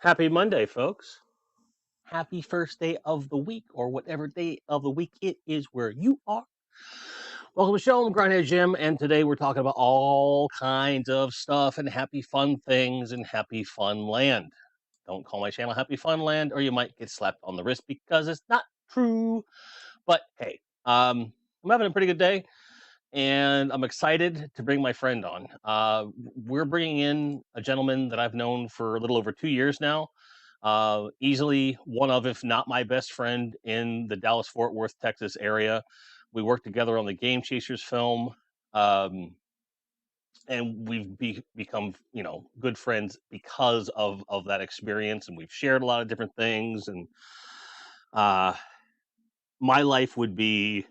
Happy Monday, folks. Happy first day of the week, or whatever day of the week it is where you are. Welcome to the show. I'm Grindhead Jim, and today we're talking about all kinds of stuff and happy fun things and happy fun land. Don't call my channel Happy Fun Land, or you might get slapped on the wrist because it's not true. But hey, I'm having a pretty good day, and I'm excited to bring my friend on. We're bringing in a gentleman that I've known for a little over 2 years now. Easily one of, if not my best friend in the Dallas-Fort Worth, Texas area. We worked together on the Game Chasers film, and we've become, good friends because of that experience, and we've shared a lot of different things. And my life would be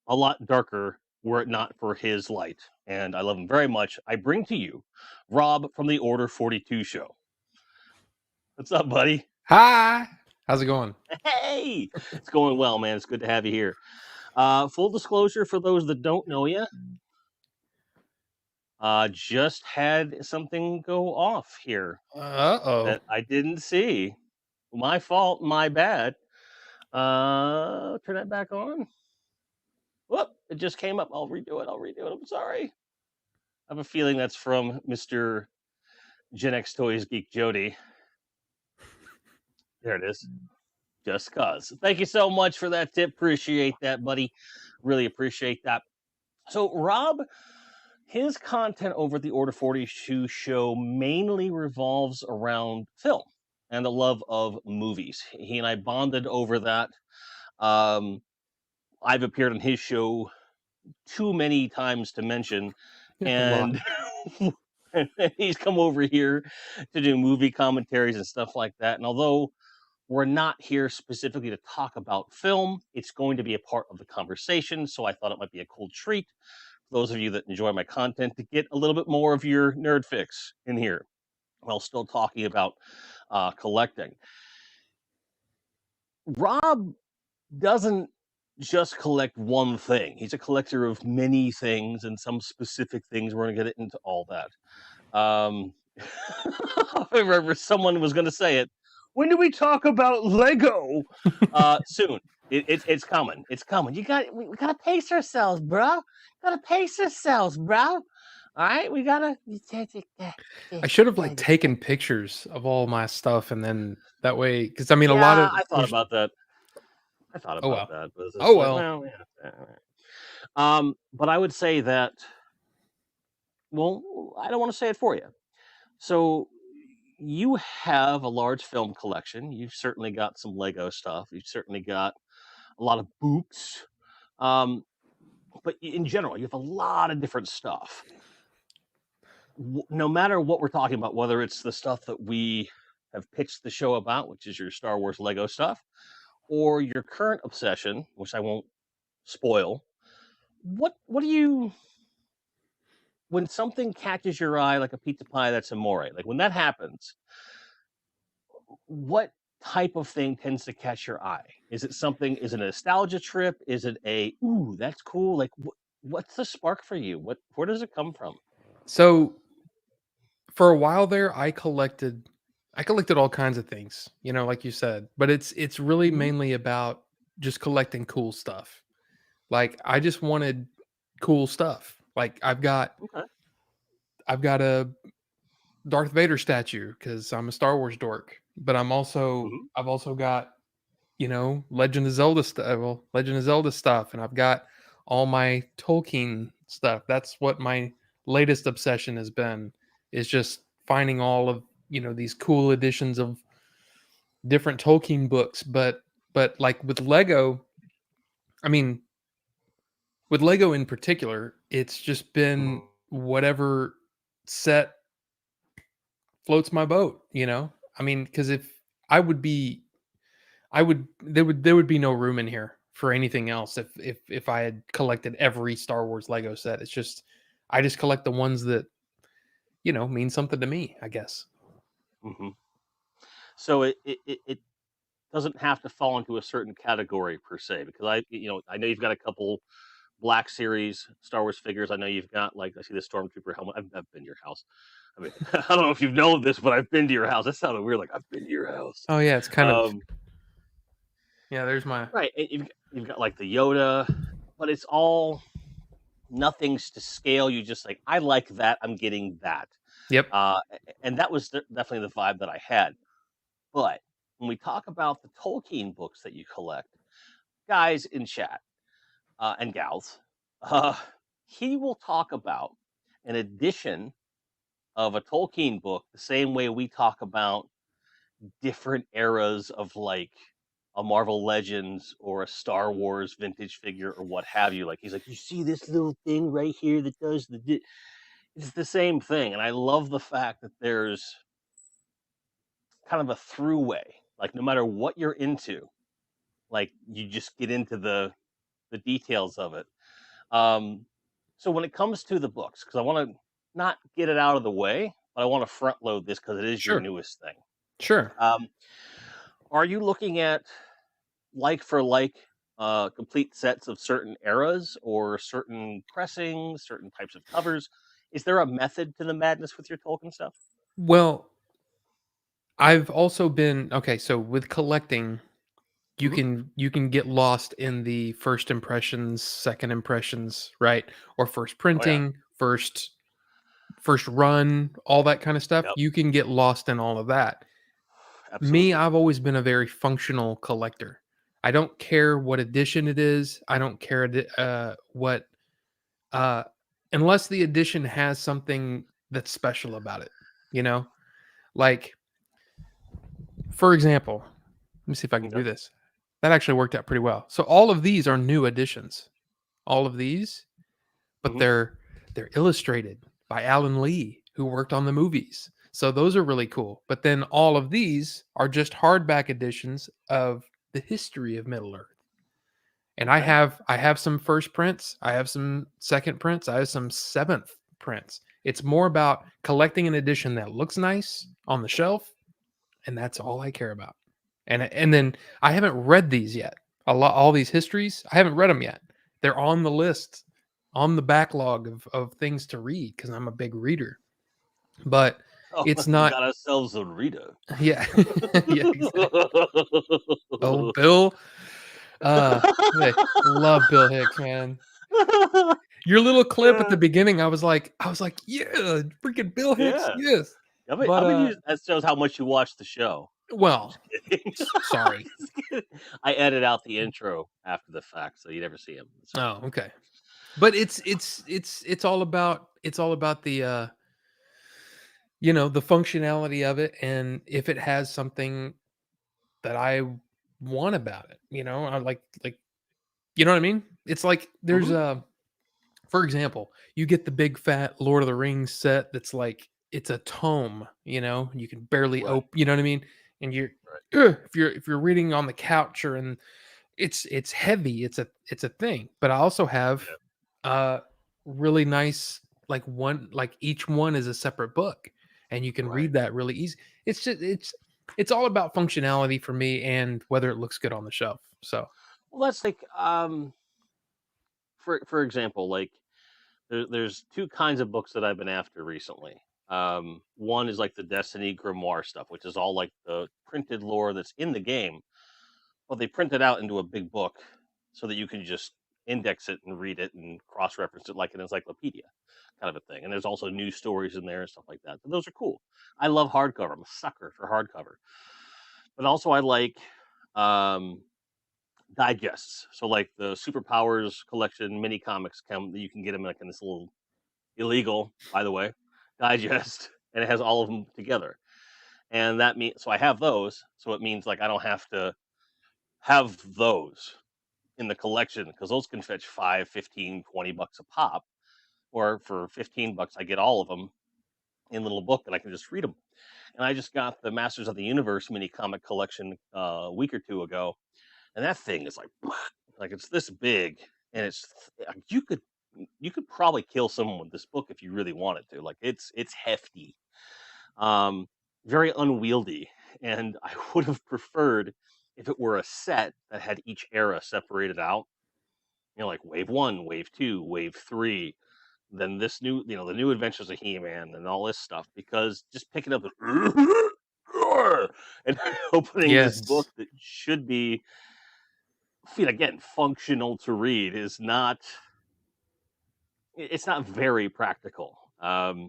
a lot darker were it not for his light, and I love him very much. I bring to you Rob from the Order42Show. What's up, buddy? Hi. How's it going? Hey, it's going well, man. It's good to have you here. Full disclosure for those that don't know you, just had something go off here Uh-oh. that I didn't see. My fault, my bad. Turn that back on. Whoop, it just came up. I'll redo it. I'm sorry. I have a feeling that's from Mr. Gen X Toys Geek Jody. There it is. Just cause. Thank you so much for that tip. Appreciate that, buddy. Really appreciate that. So, Rob, his content over at the Order42Show mainly revolves around film and the love of movies. He and I bonded over that. I've appeared on his show too many times to mention, and he's come over here to do movie commentaries and stuff like that. And although we're not here specifically to talk about film, it's going to be a part of the conversation. So I thought it might be a cool treat for those of you that enjoy my content to get a little bit more of your nerd fix in here while still talking about collecting. Rob doesn't just collect one thing. He's a collector of many things and some specific things. We're going to get into all that. I remember someone was going to say it. When do we talk about Lego? Soon. It's coming. It's coming. We gotta pace ourselves, bro. Gotta pace ourselves, bro. All right, we gotta. I should have taken pictures of all my stuff, and then that way, because I mean, Yeah, a lot of I thought about that. Oh well. That, but it's just Oh like, well. well, yeah. But I would say that. Well, I don't want to say it for you. So you have a large film collection. You've certainly got some Lego stuff. You've certainly got a lot of books. But in general, you have a lot of different stuff. No matter what we're talking about, whether it's the stuff that we have pitched the show about, which is your Star Wars Lego stuff, or your current obsession, which I won't spoil, what do you, when something catches your eye like a pizza pie that's amore, like when that happens, what type of thing tends to catch your eye? Is it a nostalgia trip? Is it ooh, that's cool? Like what's the spark for you? Where does it come from? So for a while there, I collected all kinds of things, like you said, but it's really mainly about just collecting cool stuff. Like I just wanted cool stuff. Like I've got a Darth Vader statue because I'm a Star Wars dork, but I've also got Legend of Zelda stuff. Well, Legend of Zelda stuff, and I've got all my Tolkien stuff. That's what my latest obsession has been. Is just finding all of these cool editions of different Tolkien books. But like with Lego, I mean, with Lego in particular, it's just been whatever set floats my boat. I mean, because if I would be there would be no room in here for anything else if I had collected every Star Wars Lego set. It's just I just collect the ones that mean something to me, I guess. Mm-hmm. So it doesn't have to fall into a certain category per se, because I know you've got a couple Black Series Star Wars figures. I know you've got, like, I see the Stormtrooper helmet. I've been to your house. I mean, I don't know if you've known this, but I've been to your house. That sounded weird. Like I've been to your house. Oh yeah, it's kind of Um, yeah. There's my right. And you've got like the Yoda, but it's all nothing's to scale. You just like I like that. I'm getting that. yep. And that was definitely the vibe that I had. But when we talk about the Tolkien books that you collect, guys in chat and gals, uh, he will talk about an edition of a Tolkien book the same way we talk about different eras of like a Marvel Legends or a Star Wars vintage figure or what have you. Like he's like, you see this little thing right here that does it's the same thing. And I love the fact that there's kind of a throughway. Like no matter what you're into, like you just get into the details of it. Um, so when it comes to the books, because I want to not get it out of the way, but I want to front load this because it is your Sure. newest thing. Sure. Are you looking at like for like complete sets of certain eras or certain pressings, certain types of covers? Is there a method to the madness with your Tolkien stuff? Well, I've also been okay. So with collecting, Hmm. you can get lost in the first impressions, second impressions, right? Or first Oh yeah, printing, first run, all that kind of stuff. yep, You can get lost in all of that. Me, absolutely. I've always been a very functional collector. I don't care what edition it is. I don't care what uh unless the edition has something that's special about it, you know? Like for example, let me see if I can Okay. do this. That actually worked out pretty well. So all of these are new additions. All of these, but Hmm. they're illustrated by Alan Lee, who worked on the movies. So those are really cool. But then all of these are just hardback editions of the history of Middle Earth. And Okay. I have some first prints, I have some second prints, I have some seventh prints. It's more about collecting an edition that looks nice on the shelf, and that's all I care about. And then I haven't read these yet. All these histories, I haven't read them yet. They're on the list, on the backlog of things to read because I'm a big reader. But Oh, it's we not. got ourselves a Rita. Yeah, yeah, exactly. Oh, Bill. Uh, I love Bill Hicks, man. Your little clip at the beginning, I was like, yeah, freaking Bill Hicks, Yeah. yes. I But mean, that shows how much you watch the show. I'm well, just kidding. I'm sorry. just kidding. I edit out the intro after the fact, so you never see him. It's fine. Oh, okay. But it's all about the you know, the functionality of it, and if it has something that I want about it, you know, I like you know what I mean? It's like there's Hmm. a for example, you get the big fat Lord of the Rings set that's like it's a tome, you know, you can barely Right. open, you know what I mean? And you're Right. if you're reading on the couch or in it's heavy, it's a thing. But I also have Yeah. uh really nice like each one is a separate book and you can Right. read that really easy. It's just it's all about functionality for me and whether it looks good on the shelf. So, Well, that's like, for example, like there's two kinds of books that I've been after recently. One is like the Destiny Grimoire stuff, which is all like the printed lore that's in the game. Well, they print it out into a big book so that you can just index it and read it and cross reference it like an encyclopedia kind of a thing. And there's also news stories in there and stuff like that. But those are cool. I love hardcover. I'm a sucker for hardcover. But also, I like um, digests. So, like the Superpowers collection mini comics come that you can get them like in this little illegal, by the way, digest, and it has all of them together. And that means so I have those. So it means like I don't have to have those in the collection because those can fetch 5, 15, $20 a pop. Or for 15 bucks, I get all of them in a little book and I can just read them. And I just got the Masters of the Universe mini comic collection a week or two ago, and that thing is like like it's this big, and it's you could probably kill someone with this book if you really wanted to. Like it's hefty, um, very unwieldy, and I would have preferred if it were a set that had each era separated out, like wave one, wave two, wave three, than this new, the new Adventures of He-Man and all this stuff, because just picking up and opening this book Yes. that should be, again, functional to read is not. It's not very practical. But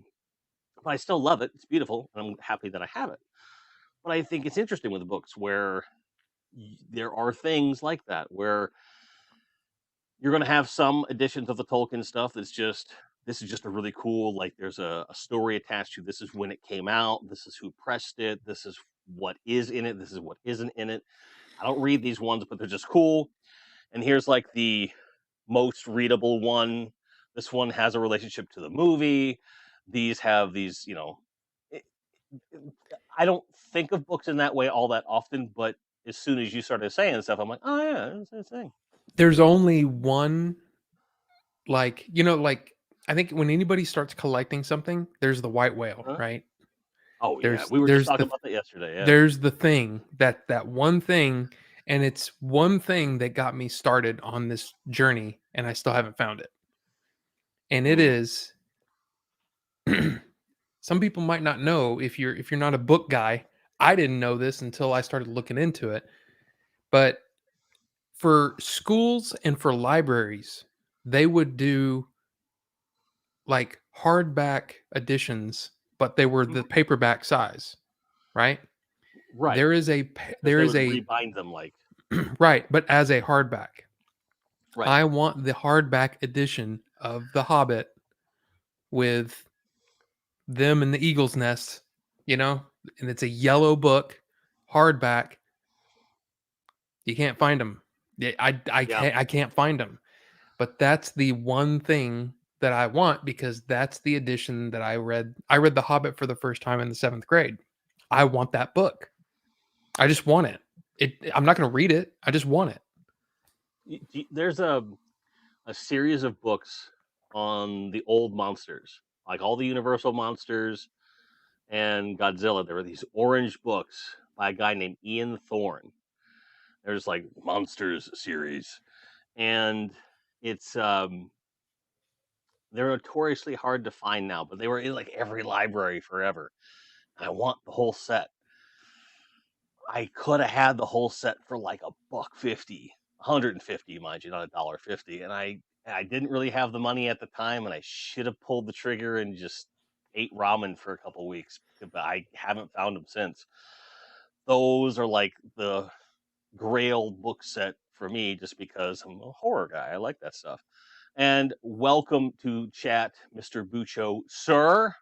I still love it. It's beautiful, and I'm happy that I have it. But I think it's interesting with the books where there are things like that where you're going to have some editions of the Tolkien stuff that's just, this is just a really cool, like there's a story attached to, this is when it came out, this is who pressed it, this is what is in it, this is what isn't in it. I don't read these ones, but they're just cool. And here's like the most readable one. This one has a relationship to the movie. These have these, it, I don't think of books in that way all that often, but as soon as you started saying stuff, I'm like, oh yeah, that's a thing. There's only one, like, like, I think when anybody starts collecting something, there's the white whale, Huh? right? Oh yeah, There's we were just there's talking the about that yesterday. Yeah. there's the thing, that one thing, and it's one thing that got me started on this journey, and I still haven't found it. And it Mm. is, some people might not know, if you're not a book guy. I didn't know this until I started looking into it. But for schools and for libraries, they would do like hardback editions, but they were the Mhm. paperback size, right? Right, There is a because there they is would a rebind them like. right, but as a hardback. Right. I want the hardback edition of The Hobbit with them in the eagle's nest, you know, and it's a yellow book, hardback. You can't find them. Yeah, Yeah. I can't find them. But that's the one thing that I want, because that's the edition that I read. I read The Hobbit for the first time in the 7th grade. I want that book. I just want it. I'm not going to read it. I just want it. There's a series of books on the old monsters, like all the Universal monsters and Godzilla. There were these orange books by a guy named Ian Thorne. There's like Monsters series, and it's they're notoriously hard to find now, but they were in like every library forever. I want the whole set. I could have had the whole set for like a $1.50, 150, mind you, not $1.50. And I didn't really have the money at the time, and I should have pulled the trigger and just ate ramen for a couple weeks, but I haven't found them since. Those are like the grail book set for me, just because I'm a horror guy. I like that stuff. And welcome to chat, Mr. Bucho, sir.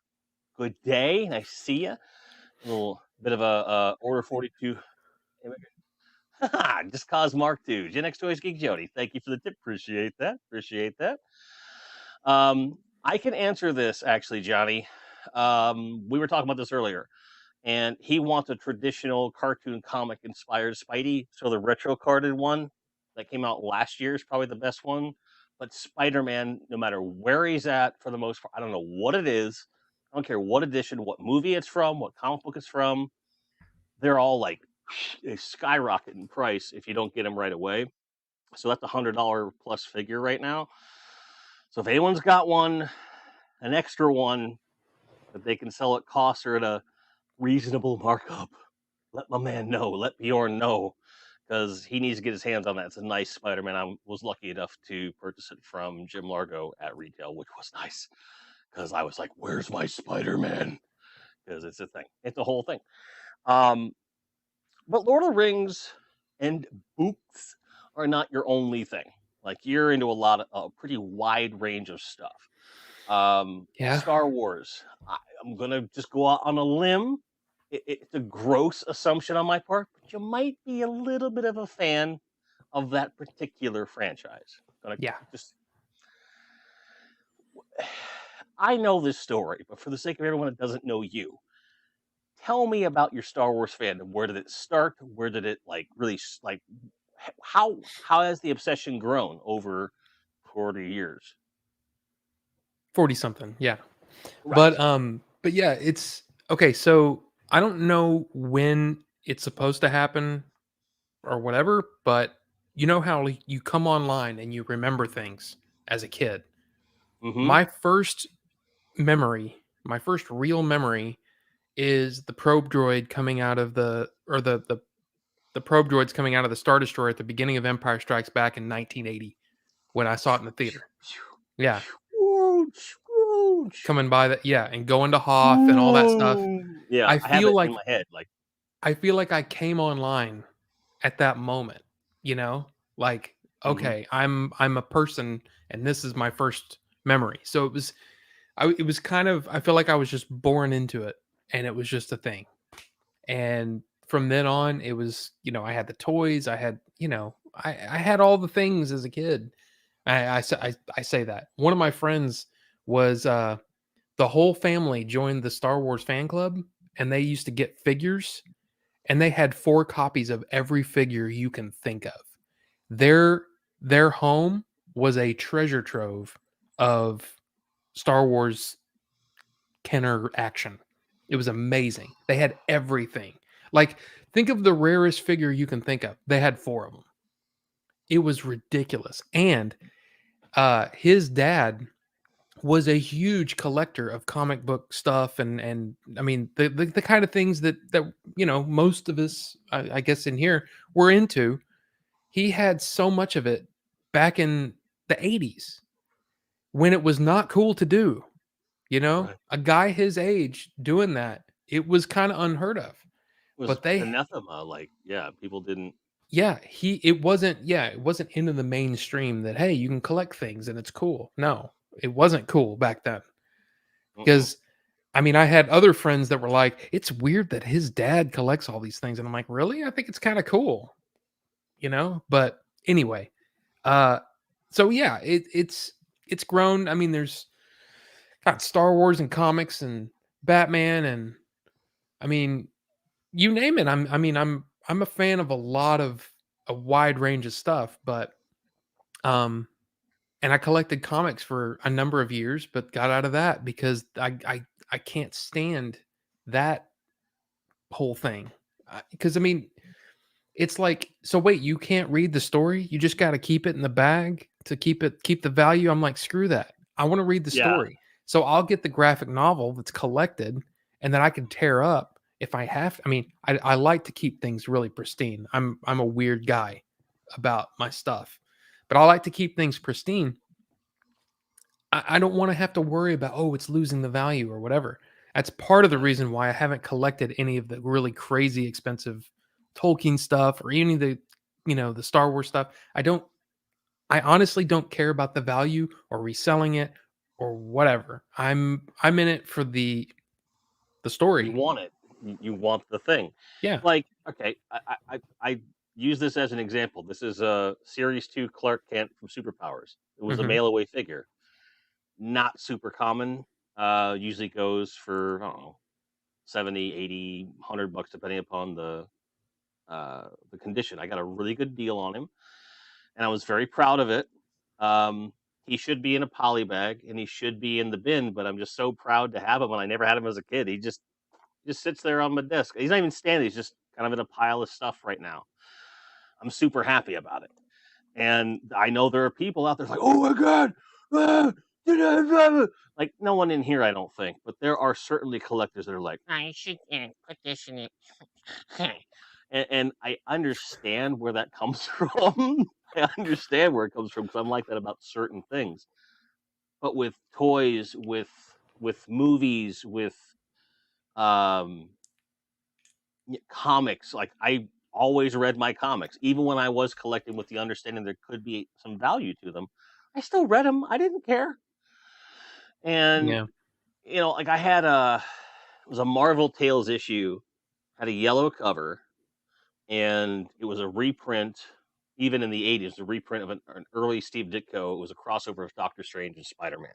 Good day. Nice to see you. A little bit of a Order 42. Just cause Mark II. Gen X Toys Geek Jody. Thank you for the tip. Appreciate that. Appreciate that. I can answer this actually, Johnny. We were talking about this earlier, and he wants a traditional cartoon comic inspired Spidey. So the retro carded one that came out last year is probably the best one. But Spider-Man, no matter where he's at, for the most part, I don't know what it is. I don't care what edition, what movie it's from, what comic book it's from. They're all like they skyrocket in price if you don't get them right away. So that's $100 plus figure right now. So if anyone's got one, an extra one that they can sell at cost or at a reasonable markup, let my man know. Let Bjorn know, because he needs to get his hands on that. It's a nice Spider-Man. I was lucky enough to purchase it from Jim Largo at retail, which was nice, because I was like, "Where's my Spider-Man?" Because it's a thing. It's a whole thing. Um, but Lord of the Rings and books are not your only thing. Like you're into a pretty wide range of stuff. Yeah. Star Wars. I'm gonna just go out on a limb. It's a gross assumption on my part, but you might be a little bit of a fan of that particular franchise. Gonna Yeah. just. I know this story, but for the sake of everyone that doesn't know you, tell me about your Star Wars fandom. Where did it start? Where did it like really like? How has the obsession grown over 40 years? 40 something. Yeah. Right. But yeah, it's okay. So I don't know when it's supposed to happen or whatever, but you know how, like, you come online and you remember things as a kid. Mm-hmm. My first memory, my first real memory is the probe droid coming out of the probe droids coming out of the Star Destroyer at the beginning of Empire Strikes Back in 1980 when I saw it in the theater. Yeah, Whoosh, whoosh. coming by that, yeah, and going to Hoth and all that stuff. Yeah, I I have feel it in like my head. Like, I feel like I came online at that moment, you know? Like, mm-hmm. okay, I'm a person and this is my first memory. So it was kind of, I feel like I was just born into it and it was just a thing. And from then on, it was, I had the toys, I had, I had all the things as a kid. I say that. One of my friends was the whole family joined the Star Wars fan club and they used to get figures and they had 4 copies of every figure you can think of. Their their home was a treasure trove of Star Wars Kenner action. It was amazing. They had everything. Like, think of the rarest figure you can think of. They had 4 of them. It was ridiculous. And his dad was a huge collector of comic book stuff and I mean the kind of things that most of us I guess in here were into. He had so much of it back in the 80s when it was not cool to do. Right. A guy his age doing that, it was kind of unheard of. It was But they anathema. Like, yeah, people didn't. yeah, it wasn't into the mainstream that hey, you can collect things and it's cool. No, it wasn't cool back then. Mm-mm. Because I mean, I had other friends that were like, "It's weird that his dad collects all these things," and I'm like, "Really? I think it's kind of cool," But anyway, uh, so yeah, it's grown. I mean, there's got Star Wars and comics and Batman, and I mean, you name it. I'm a fan of a wide range of stuff, but um, and I collected comics for a number of years, but got out of that because I can't stand that whole thing. Because I mean, it's like, so wait, you can't read the story? You just got to keep it in the bag to keep the value? I'm like, screw that. I want to read the Yeah. story. So I'll get the graphic novel that's collected and then I can tear up if I have. I mean, I like to keep things really pristine. I'm a weird guy about my stuff, but I like to keep things pristine. I don't want to have to worry about, oh, it's losing the value or whatever. That's part of the Right. reason why I haven't collected any of the really crazy expensive Tolkien stuff or any of the, the Star Wars stuff. I honestly don't care about the value or reselling it or whatever. I'm in it for the You story. want it. You want the thing. Yeah. Like, okay, I use this as an example. This is a Series 2 Clark Kent from Superpowers. It was a Hmm. mail away figure. Not super common. Usually goes for, I don't know, 70, 80, $100 depending upon the condition. I got a really good deal on him and I was very proud of it. Um, he should be in a poly bag and he should be in the bin, but I'm just so proud to have him and I never had him as a kid. He just sits there on my desk. He's not even standing, he's just kind of in a pile of stuff right now. I'm super happy about it. And I know there are people out there like, oh my god, ah, like no one in here, I don't think, but there are certainly collectors that are like, I should put this in it. And I understand where that comes from. I understand where it comes from because I'm like that about certain things. But with toys, with movies, with um comics, like I always read my comics, even when I was collecting with the understanding there could be some value to them. I still read them. I didn't care. And Yeah. like I had it was a Marvel Tales issue, had a yellow cover, and it was a reprint. Even in the '80s, a reprint of an early Steve Ditko. It was a crossover of Doctor Strange and Spider Man,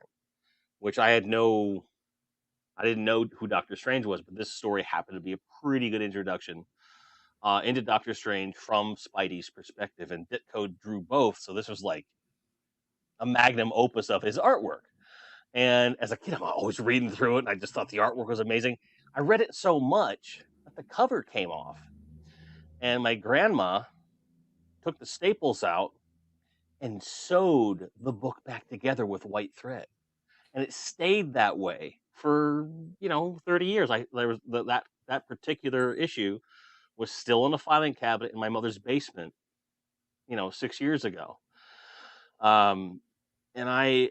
which I didn't know who Doctor Strange was, but this story happened to be a pretty good introduction into Doctor Strange from Spidey's perspective, and Ditko drew both, so this was like a magnum opus of his artwork. And as a kid, I'm always reading through it, and I just thought the artwork was amazing. I read it so much that the cover came off, and my grandma took the staples out and sewed the book back together with white thread. and it stayed that way for 30 years. There was that particular issue was still in a filing cabinet in my mother's basement, 6 years ago. Um, and I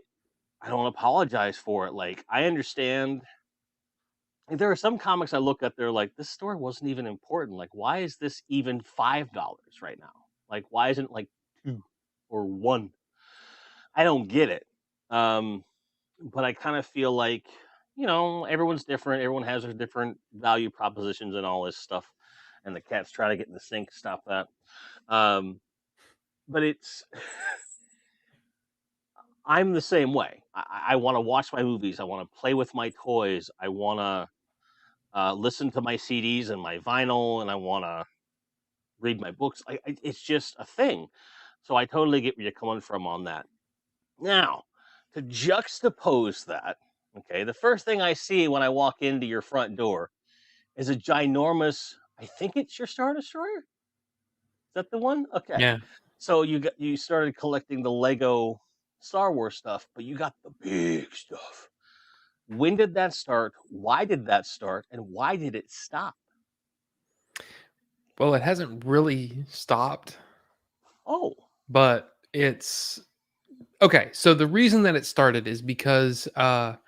don't apologize for it. Like, I understand. Like, there are some comics I look at, they're like, this story wasn't even important. Like, why is this even $5 right now? Like, why isn't it like 2 or 1? I don't get it. But I kind of feel like, everyone's different. Everyone has their different value propositions and all this stuff. And the cat's trying to get in the sink. Stop that. But I'm the same way. I want to watch my movies. I want to play with my toys. I want to listen to my CDs and my vinyl, and I want to read my books. It's just a thing. So I totally get where you're coming from on that. Now, to juxtapose that, okay, the first thing I see when I walk into your front door is a ginormous, I think it's your Star Destroyer. Is that the one? Okay. Yeah. So you started collecting the Lego Star Wars stuff, but you got the big stuff. When did that start? Why did that start? And why did it stop? Well, it hasn't really stopped. Oh. But it's okay. So the reason that it started is because God,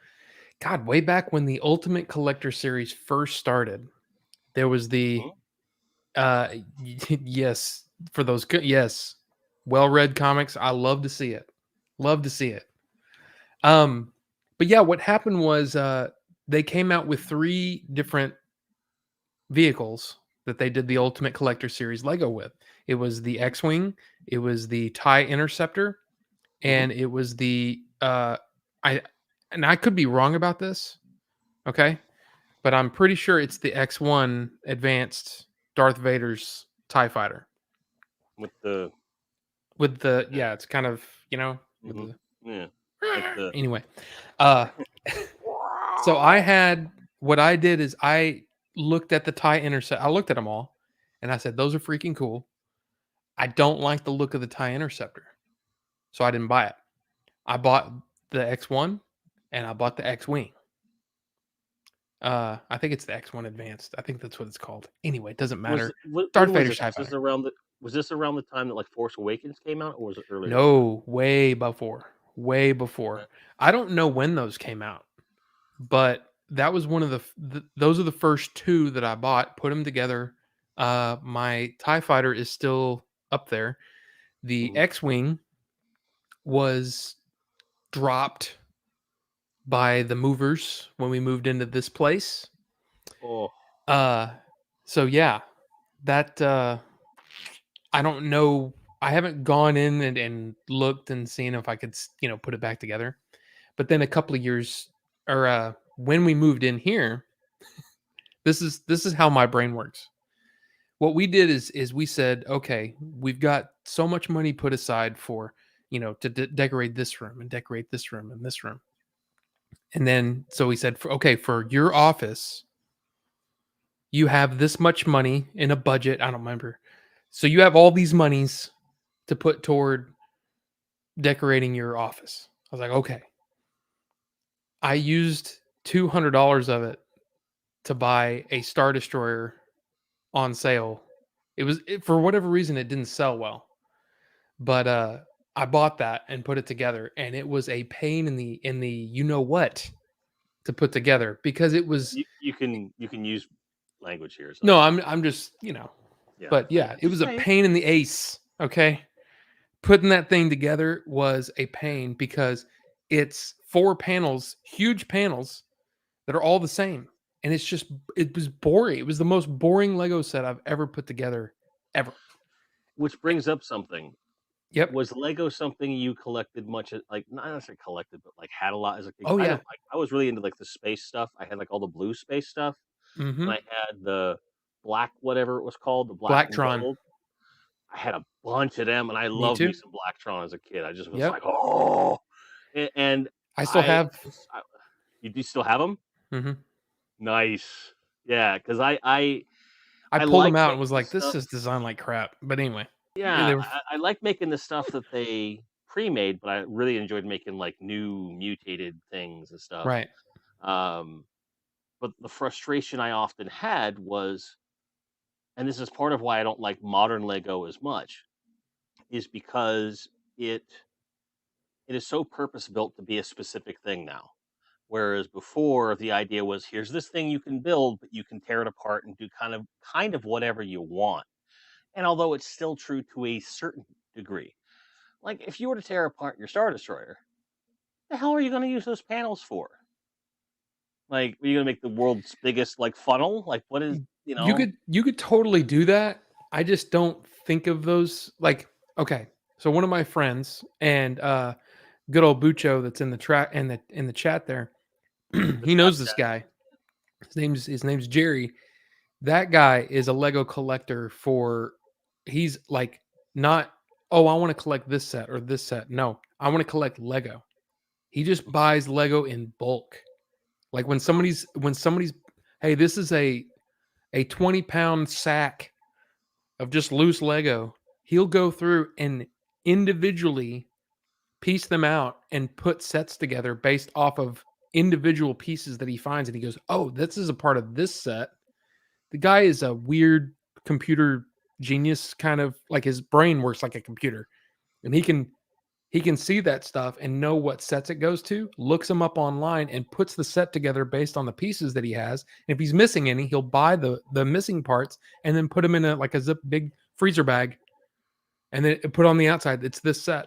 way back when the Ultimate Collector series first started, there was the yes, for those yes, well-read comics. I love to see it. Love to see it. But yeah, what happened was they came out with 3 different vehicles that they did the Ultimate Collector series Lego with. It was the X-Wing, it was the TIE Interceptor, and it was the I could be wrong about this, okay? But I'm pretty sure it's the X1 Advanced Darth Vader's TIE Fighter. With the yeah, it's kind of, with the, yeah. Anyway, so what I did is I looked at the TIE Intercept. I looked at them all, and I said, those are freaking cool. I don't like the look of the TIE Interceptor, so I didn't buy it. I bought the X1, and I bought the X-Wing. I think it's the X1 Advanced. I think that's what it's called. Anyway, it doesn't matter. Darth Vader's TIE Fighter. Was this around the time that like Force Awakens came out, or was it earlier? No, way before. Way before. Okay. I don't know when those came out, but that was one of those are the first 2 that I bought. Put them together. My TIE Fighter is still up there. The X-Wing was dropped by the movers when we moved into this place. Oh. So yeah, that I don't know. I haven't gone in and looked and seen if I could, put it back together. But then a couple of years, or when we moved in here, this is how my brain works. What we did is we said, okay, we've got so much money put aside for, to decorate this room and decorate this room and this room. And then, so we said, for your office, you have this much money in a budget. I don't remember. So you have all these monies to put toward decorating your office. I was like, okay. I used $200 of it to buy a Star Destroyer on sale. For whatever reason, it didn't sell well. But I bought that and put it together, and it was a pain in the you know what to put together, because it was you can use language here. So. No, I'm just Yeah. But yeah, it was a pain in the ace. Okay, putting that thing together was a pain because it's 4 panels, huge panels that are all the same, and it was boring. It was the most boring Lego set I've ever put together, ever. Which brings up something. Yep. Was Lego something you collected much? Like, not necessarily collected, but like had a lot as a kid? Oh yeah. I was really into like the space stuff. I had like all the blue space stuff. Mm-hmm. And I had the black, whatever it was called, the Blacktron. I had a bunch of them, and I loved me some Blacktron as a kid. I just was like, oh. And I still have. You do still have them? Mm-hmm. Nice. Yeah, because I pulled them out and was like, this is designed like crap. But anyway. Yeah, I like making the stuff that they pre-made, but I really enjoyed making like new mutated things and stuff. Right. Um, but the frustration I often had was, and this is part of why I don't like modern Lego as much, is because it it is so purpose built to be a specific thing now. Whereas before the idea was here's this thing you can build, but you can tear it apart and do kind of whatever you want. And although it's still true to a certain degree, like if you were to tear apart your Star Destroyer, the hell are you going to use those panels for? Like, are you going to make the world's biggest like funnel? Like, what is you know? You could totally do that. I just don't think of those like okay. So one of my friends and good old Bucho that's in the track in the chat there, The he trap knows this chat. guy. His name's Jerry. That guy is a Lego collector for he's like not oh I want to collect this set or this set. No, I want to collect Lego. He just buys Lego in bulk. Like when somebody's hey, this is a 20-pound sack of just loose Lego. He'll go through and individually piece them out and put sets together based off of individual pieces that he finds. And he goes, oh, this is a part of this set. The guy is a weird computer genius, kind of like his brain works like a computer. And he can see that stuff and know what sets it goes to, looks them up online and puts the set together based on the pieces that he has. And if he's missing any, he'll buy the missing parts and then put them in a zip big freezer bag and then put on the outside. It's this set.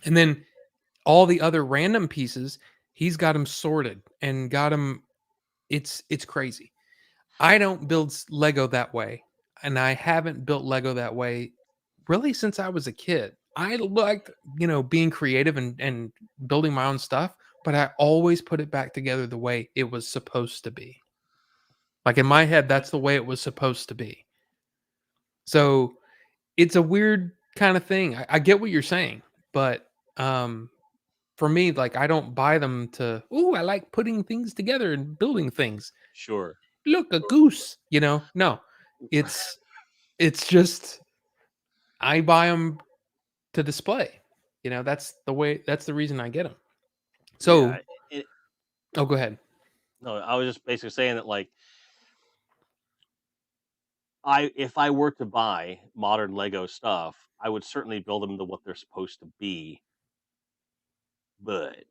And then all the other random pieces, he's got them sorted and got them. It's crazy. I don't build Lego that way. And I haven't built Lego that way really since I was a kid. I liked, being creative and building my own stuff, but I always put it back together the way it was supposed to be. Like in my head, that's the way it was supposed to be. So it's a weird kind of thing. I get what you're saying, but for me, like I don't buy them to, I like putting things together and building things. Sure. Look, a goose, No, it's just I buy them to display. That's the reason I get them. Yeah. So, oh, go ahead. No, I was just basically saying that like if I were to buy modern Lego stuff, I would certainly build them to what they're supposed to be. But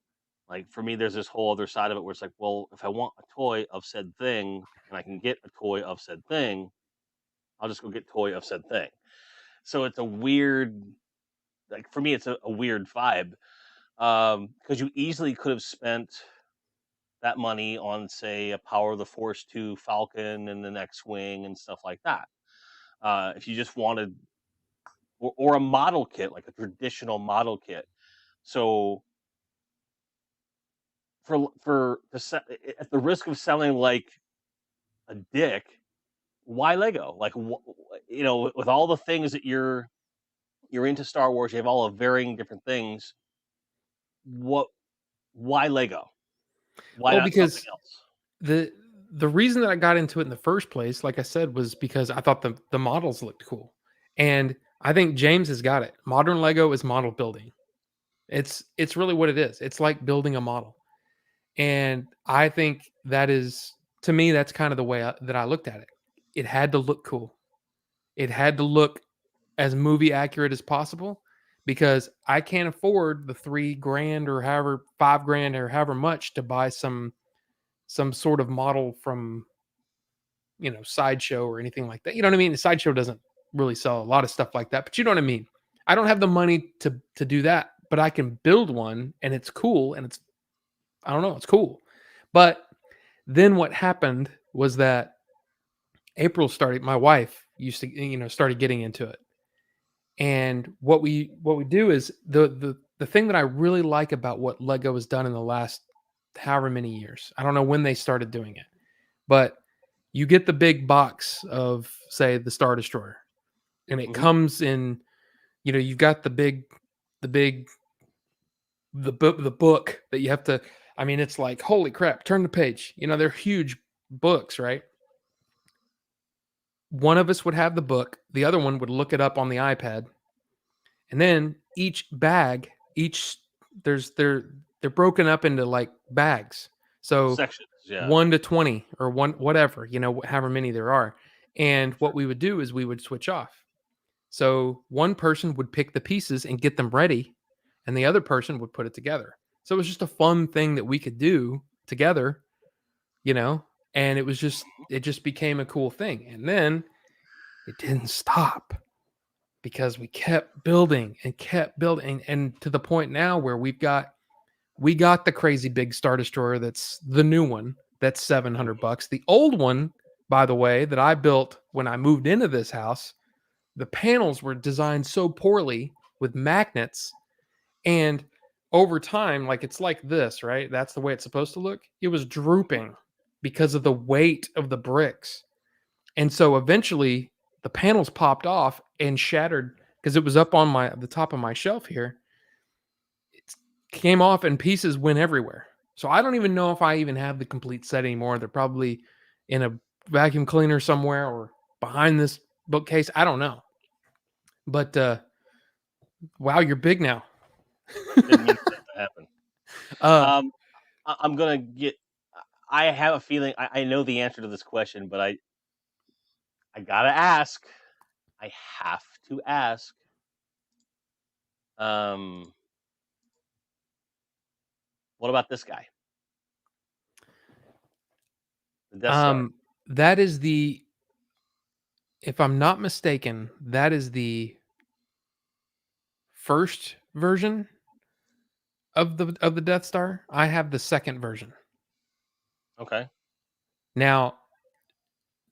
like for me, there's this whole other side of it where it's like, well, if I want a toy of said thing and I can get a toy of said thing, I'll just go get toy of said thing. So it's a weird, like for me, it's a weird vibe because you easily could have spent that money on, say, a Power of the Force 2 Falcon and the X-Wing and stuff like that. If you just wanted, or a model kit, like a traditional model kit. So at the risk of sounding like a dick, why Lego? Like, with all the things that you're into Star Wars, you have all the varying different things. What? Why Lego? Why Well, not something because else? the reason that I got into it in the first place, like I said, was because I thought the models looked cool. And I think James has got it. Modern Lego is model building. It's really what it is. It's like building a model. And I think that is, to me, that's kind of the way that I looked at it. It had to look cool. It had to look as movie accurate as possible because I can't afford the $3,000 or however $5,000 or however much to buy some sort of model from Sideshow or anything like that. You know what I mean? The Sideshow doesn't really sell a lot of stuff like that, but you know what I mean? I don't have the money to do that, but I can build one and it's cool and I don't know, it's cool. But then what happened was that my wife used to, started getting into it. And what we do is the thing that I really like about what Lego has done in the last however many years. I don't know when they started doing it, but you get the big box of, say, the Star Destroyer, and it Mhm. comes in, you've got the book that you have to, I mean, it's like, holy crap, turn the page. They're huge books, right? One of us would have the book, the other one would look it up on the iPad, and then each bag each they're broken up into like bags. So Sections, yeah. 1 to 20 or one whatever, however many there are. And what Sure. we would do is we would switch off. So one person would pick the pieces and get them ready, and the other person would put it together. So it was just a fun thing that we could do together, you know, and it just became a cool thing. And then it didn't stop because we kept building and to the point now where we got the crazy big Star Destroyer that's the new one that's $700. The old one, by the way, that I built when I moved into this house, the panels were designed so poorly with magnets, and over time, like it's like this, right? That's the way it's supposed to look. It was drooping because of the weight of the bricks. And so eventually the panels popped off and shattered because it was up on the top of my shelf here. It came off and pieces went everywhere. So I don't even know if I even have the complete set anymore. They're probably in a vacuum cleaner somewhere or behind this bookcase. I don't know. But wow, you're big now. Didn't mean for that to happen. uh I'm gonna get. I have a feeling I know the answer to this question, but I gotta ask. I have to ask. Um, what about this guy, the Death Star? that is the if I'm not mistaken, that is the first version of the Death Star. I have the second version. Okay. Now,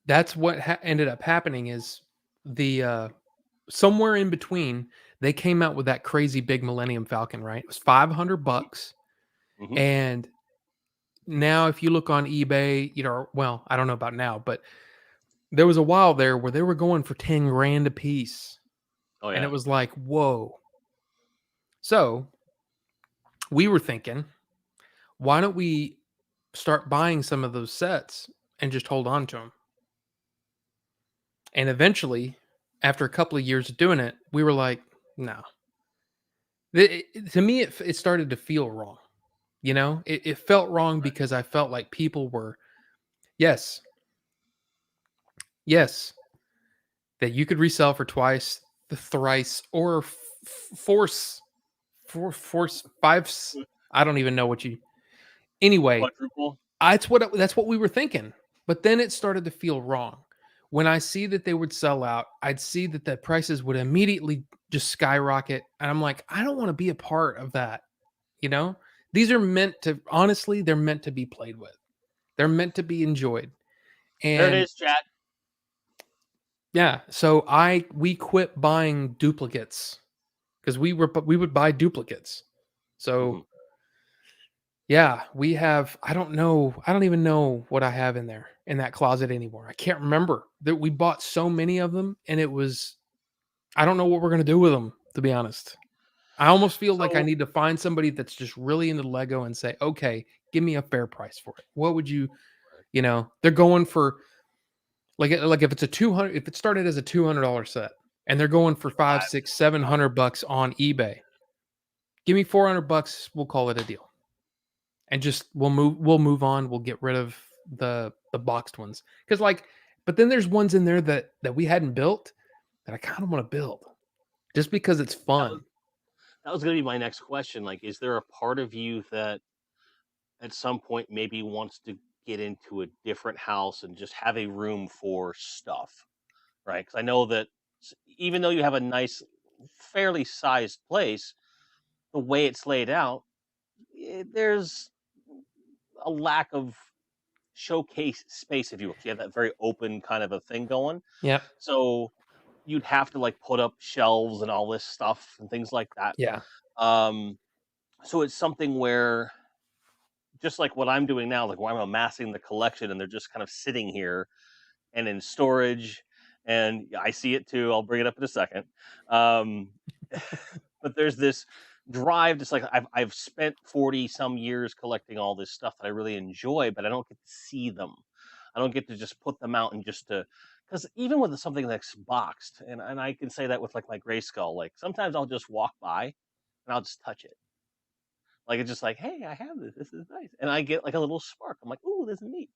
that's what ended up happening is the somewhere in between they came out with that crazy big Millennium Falcon, right? It was $500, Mm-hmm. and now if you look on eBay, well, I don't know about now, but there was a while there where they were going for 10 grand a piece, Oh and it yeah. was like, whoa. So we were thinking, why don't we start buying some of those sets and just hold on to them? And eventually, after a couple of years of doing it, we were like, no. To me, it started to feel wrong. It felt wrong because I felt like people were, yes, yes, that you could resell for twice, the thrice, or force, force fives. I don't even know what you. Anyway, Quadruple. that's what we were thinking. But then it started to feel wrong. When I see that they would sell out, I'd see that the prices would immediately just skyrocket, and I'm like, I don't want to be a part of that. You know, these are meant to honestly, they're meant to be played with. They're meant to be enjoyed. There it And is, chat. yeah, so we quit buying duplicates because we would buy duplicates. Mm-hmm. So yeah, we have I don't even know what I have in there in that closet anymore. I can't remember. That we bought so many of them and I don't know what we're going to do with them, to be honest. I almost feel like I So need to find somebody that's just really into Lego and say, "Okay, give me a fair price for it." What would they're going for like if it's a 200 if it started as a $200 set and they're going for five, five, six, $700 on eBay. Give me $400, we'll call it a deal. And just we'll move on, we'll get rid of the boxed ones. Cuz but then there's ones in there that we hadn't built that I kind of want to build just because it's that was fun. that was gonna be my next question. Like, is there a part of you that at some point maybe wants to get into a different house and just have a room for stuff, right? Because I know that even though you have a nice, fairly sized place, the way it's laid out, there's a lack of showcase space, if you will. You have that very open kind of a thing going. Yep. So you'd have to like put up shelves and all this stuff and things like that. Yeah. Um, so it's something where just like what I'm doing now, like where I'm amassing the collection and they're just kind of sitting here and in storage. And I see it too. I'll bring it up in a second. Um, but there's this drive, just like I've spent 40 some years collecting all this stuff that I really enjoy, but I don't get to see them. I don't get to just put them out and just to because even with something that's boxed, and I can say that with like my gray skull, like sometimes I'll just walk by and I'll just touch it. Like it's just like, hey, I have this. This is nice, and I get like a little spark. I'm like, ooh, this is neat.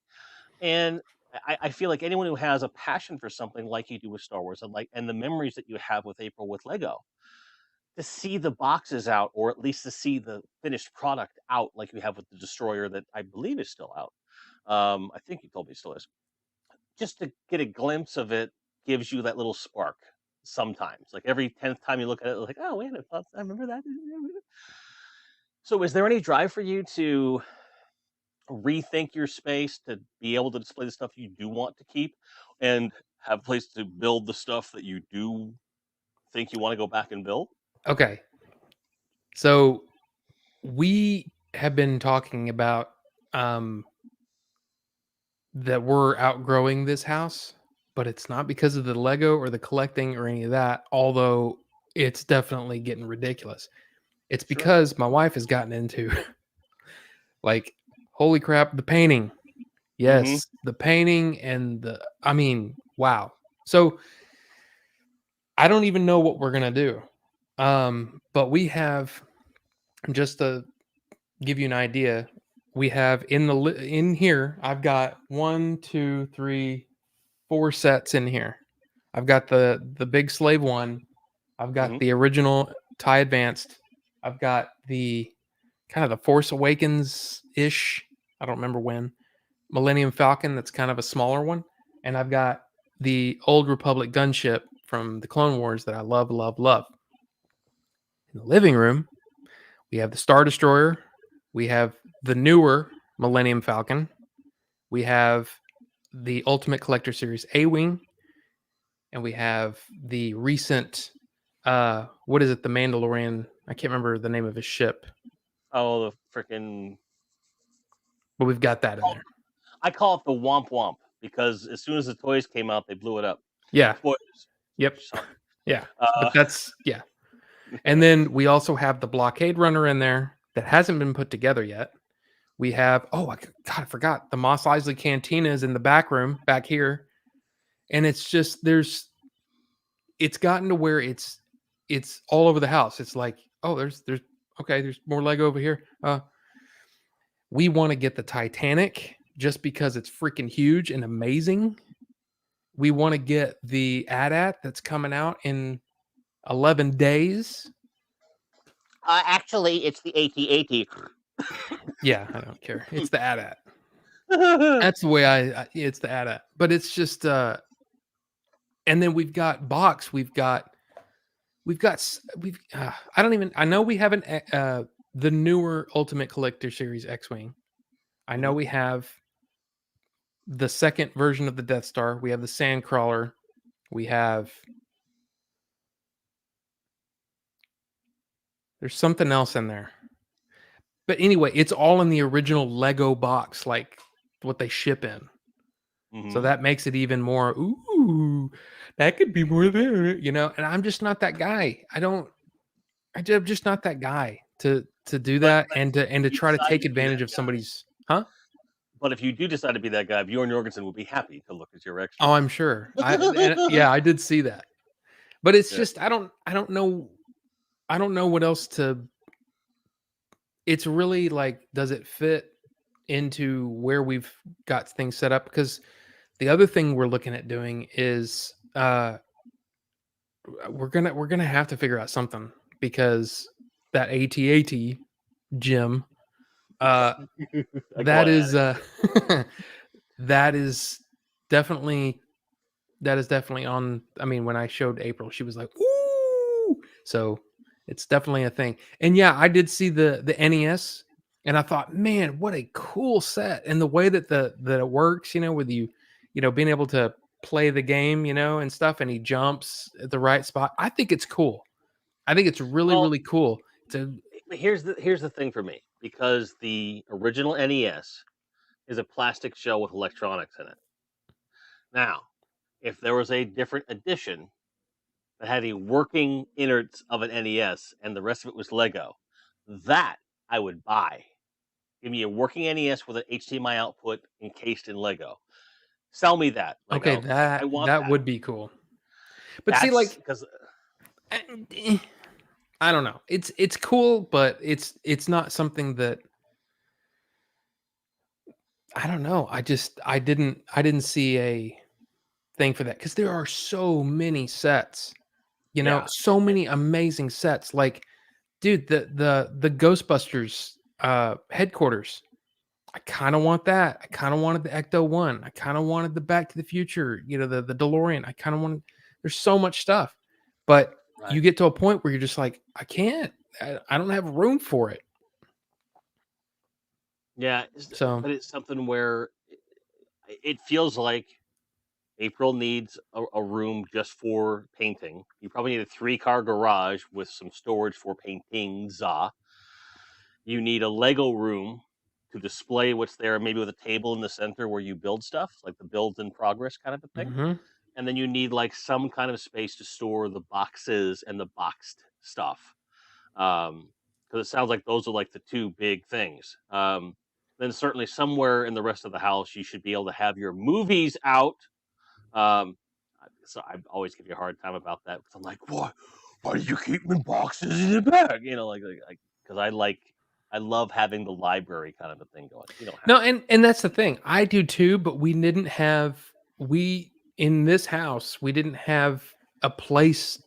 And I feel like anyone who has a passion for something like you do with Star Wars, and the memories that you have with April with Lego, to see the boxes out, or at least to see the finished product out, like we have with the Destroyer that I believe is still out. I think you told me it still is. Just to get a glimpse of it gives you that little spark. Sometimes, like every 10th time you look at it, like, oh wait, I remember that. So, is there any drive for you to rethink your space to be able to display the stuff you do want to keep, and have a place to build the stuff that you do think you want to go back and build? Okay. So we have been talking about that we're outgrowing this house, but it's not because of the Lego or the collecting or any of that, although it's definitely getting ridiculous. It's Sure. because my wife has gotten into like, holy crap, the painting. Mm-hmm. Yes, the painting and I mean, wow. So I don't even know what we're gonna do. But we have, just to give you an idea, we have in here, I've got 4 sets in here. I've got the big slave one. I've got Mm-hmm. the original TIE Advanced. I've got the kind of the Force Awakens ish. I don't remember when. Millennium Falcon, that's kind of a smaller one. And I've got the Old Republic gunship from the Clone Wars that I love, love, love. In the living room, we have the Star Destroyer. We have the newer Millennium Falcon. We have the Ultimate Collector Series A-Wing. And we have the recent, what is it, the Mandalorian? I can't remember the name of his ship, Oh, the freaking! but we've got that in there. I call it the Womp Womp because as soon as the toys came out, they blew it up. Yeah. Spoilers. Yep. Sorry. Yeah. But that's, yeah. And then we also have the Blockade Runner in there that hasn't been put together yet. We have, I forgot, the Mos Eisley Cantina is in the back room, back here. And it's just, it's gotten to where it's all over the house. It's like, oh, there's more Lego over here. We want to get the Titanic just because it's freaking huge and amazing. We want to get the AT-AT that's coming out in 11 days. Actually, it's the AT-AT. Yeah, I don't care. It's the AT-AT. That's the way it's the AT-AT. But it's just, and then we've got box. I know we have the newer Ultimate Collector Series X-Wing. I know we have the second version of the Death Star. We have the Sandcrawler. There's something else in there. But anyway, it's all in the original Lego box, like what they ship in. Mm-hmm. So that makes it even more, ooh, that could be more there, and I'm just not that guy. I'm just not that guy to do that and to try to take advantage of somebody's, huh? But if you do decide to be that guy, Bjorn Jorgensen will be happy to look at your extras. Oh, I'm sure. I did see that. But it's just, I don't know what else to. It's really like, does it fit into where we've got things set up? Because the other thing we're looking at doing is we're gonna have to figure out something, because that AT-AT gym, that is that is definitely on. I mean, when I showed April, she was like, "Ooh!" So it's definitely a thing. And yeah, I did see the NES, and I thought, man, what a cool set, and the way that that it works, with you being able to play the game, and stuff, and he jumps at the right spot. I think it's cool. I think it's really, really cool. Here's the thing for me, because the original NES is a plastic shell with electronics in it. Now, if there was a different edition that had a working innards of an NES and the rest of it was Lego, that I would buy. Give me a working NES with an HDMI output encased in Lego. Sell me that, Lego. Okay, I want that that. would be cool. But That's see, like, because I don't know. It's cool, but it's not something that I don't know. I didn't see a thing for that because there are so many sets. Yeah. So many amazing sets. Like, dude, the Ghostbusters headquarters. I kind of want that. I kind of wanted the Ecto One. I kind of wanted the Back to the Future. The DeLorean. I kind of wanted. There's so much stuff, but Right. you get to a point where you're just like, I can't. I don't have room for it. Yeah, So, but it's something where it feels like April needs a room just for painting. You probably need a 3-car garage with some storage for paintings. You need a Lego room to display what's there, maybe with a table in the center where you build stuff, like the build in progress kind of a thing. mhm. And then you need like some kind of space to store the boxes and the boxed stuff. Because it sounds like those are like the two big things. Then certainly somewhere in the rest of the house, you should be able to have your movies out. Um, so I always give you a hard time about that because I'm like, what? Why do you keep them in boxes in the bag? Because I love having the library kind of a thing going. You don't have No, to. and that's the thing. I do too, but we didn't have we in this house, we didn't have a place.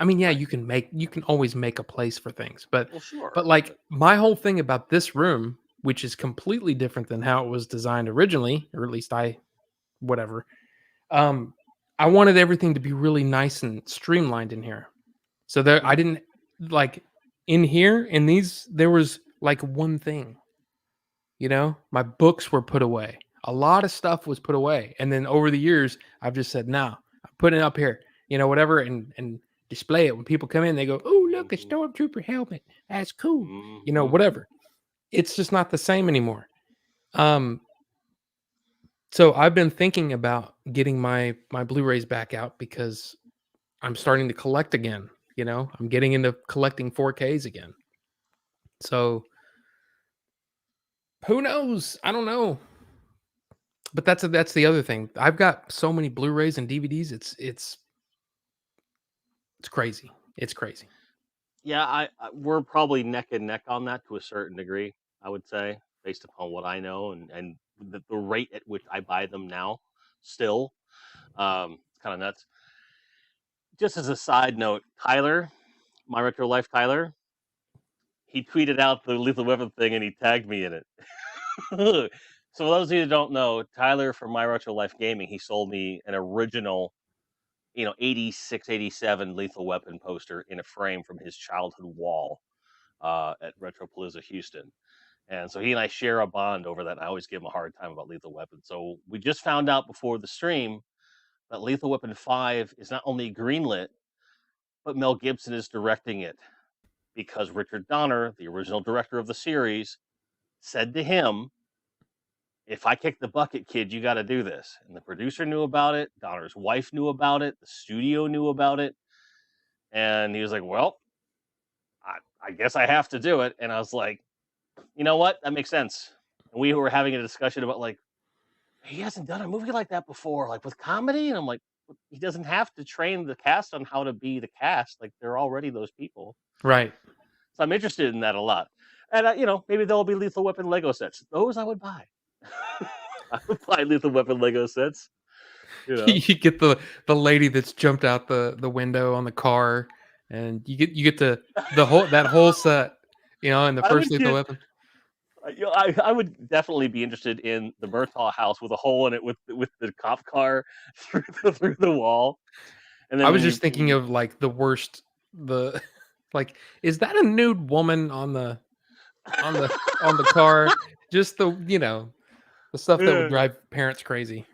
I mean, yeah, Right. you can always make a place for things, but Well, but sure, like but my whole thing about this room, which is completely different than how it was designed originally, or at least I whatever. Um I wanted everything to be really nice and streamlined in here. So there I mhm, didn't like in here in these there was like one thing. My books were put away. A lot of stuff was put away. And then over the years, I've just said, no, I'm putting it up here, whatever, and display it. When people come in, they go, oh, look, a mhm, stormtrooper helmet. That's cool. mhm. Whatever. It's just not the same anymore. Um, so I've been thinking about getting my Blu-rays back out because I'm starting to collect again. I'm getting into collecting 4Ks again. So who knows? I don't know. But that's the other thing. I've got so many Blu-rays and DVDs. It's crazy. It's crazy. Yeah, we're probably neck and neck on that to a certain degree. I would say, based upon what I know and the rate at which I buy them now, still, kind of nuts. Just as a side note, Tyler, my retro life Tyler, he tweeted out the Lethal Weapon thing and he tagged me in it. So for those of you that don't know, Tyler from My Retro Life Gaming, he sold me an original, 86, 87 Lethal Weapon poster in a frame from his childhood wall at Retropalooza Houston. And so he and I share a bond over that. And I always give him a hard time about Lethal Weapon. So we just found out before the stream that Lethal Weapon 5 is not only greenlit, but Mel Gibson is directing it because Richard Donner, the original director of the series, said to him, if I kick the bucket, kid, you got to do this. And the producer knew about it. Donner's wife knew about it. The studio knew about it. And he was like, well, I guess I have to do it. And I was like, you know what? That makes sense. And we were having a discussion about like, he hasn't done a movie like that before, like with comedy. And I'm like, he doesn't have to train the cast on how to be the cast. Like they're already those people. Right. So I'm interested in that a lot. And, maybe there'll be Lethal Weapon Lego sets. Those I would buy. I would buy Lethal Weapon Lego sets, you know. You get the lady that's jumped out the window on the car, and you get the whole that whole set, in the I first would Lethal get, Weapon. I would definitely be interested in the Murtaugh house with a hole in it with the cop car through the wall. And I then was just thinking of like the worst the like is that a nude woman on the car? Just the stuff that would yeah. drive parents crazy.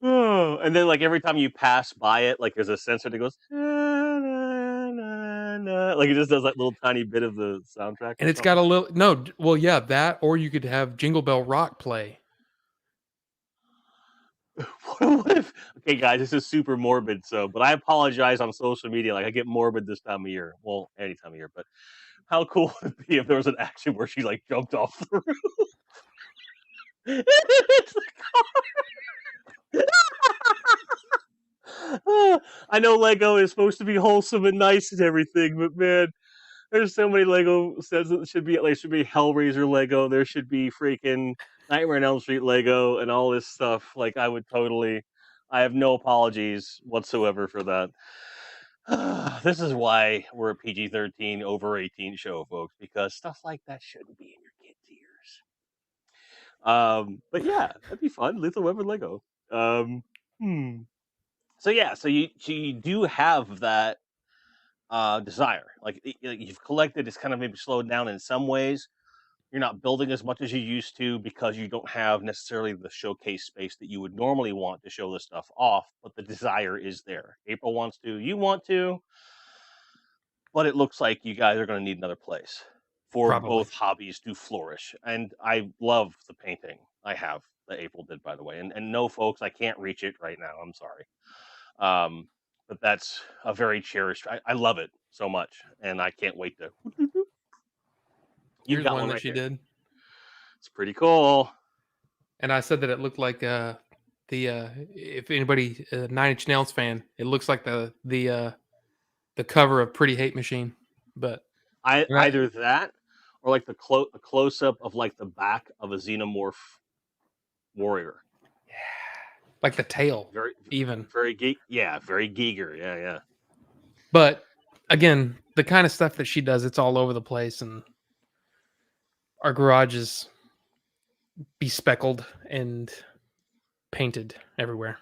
Oh, and then like every time you pass by it, like there's a sensor that goes "Na, na, na, na," like it just does that little tiny bit of the soundtrack or And it's got something. a little no, well, yeah, that or you could have Jingle Bell Rock play. What if? Okay, guys, this is super morbid. But I apologize on social media. Like I get morbid this time of year. Well, any time of year. But how cool would it be if there was an action where she like jumped off the roof? It's like- I know Lego is supposed to be wholesome and nice and everything, but man, there's so many Lego sets that should be. There should be Hellraiser Lego. There should be freaking Nightmare on Elm Street Lego and all this stuff. Like I would totally. I have no apologies whatsoever for that. This is why we're a PG-13 over 18 show, folks, because stuff like that shouldn't be in your kids' ears. But yeah, that'd be fun. Lethal Weapon Lego. Um, hmm. So yeah, so you do have that desire. Like you've collected, it's kind of maybe slowed down in some ways. You're not building as much as you used to because you don't have necessarily the showcase space that you would normally want to show this stuff off, but the desire is there. April wants to, you want to, but it looks like you guys are going to need another place for Probably. both hobbies to flourish. And I love the painting I have that April did, by the way. And no, folks, I can't reach it right now. I'm sorry. But that's a very cherished. I love it so much, and I can't wait to. You've Here's got one one that right she there. did. It's pretty cool. And I said that it looked like the if anybody Nine Inch Nails fan, it looks like the cover of Pretty Hate Machine. But right, Either that or like a close up of like the back of a xenomorph warrior. like the tail, Very, even. very geek. Yeah, very Giger. Yeah, yeah. But again, the kind of stuff that she does, it's all over the place, and our garage is bespeckled and painted everywhere.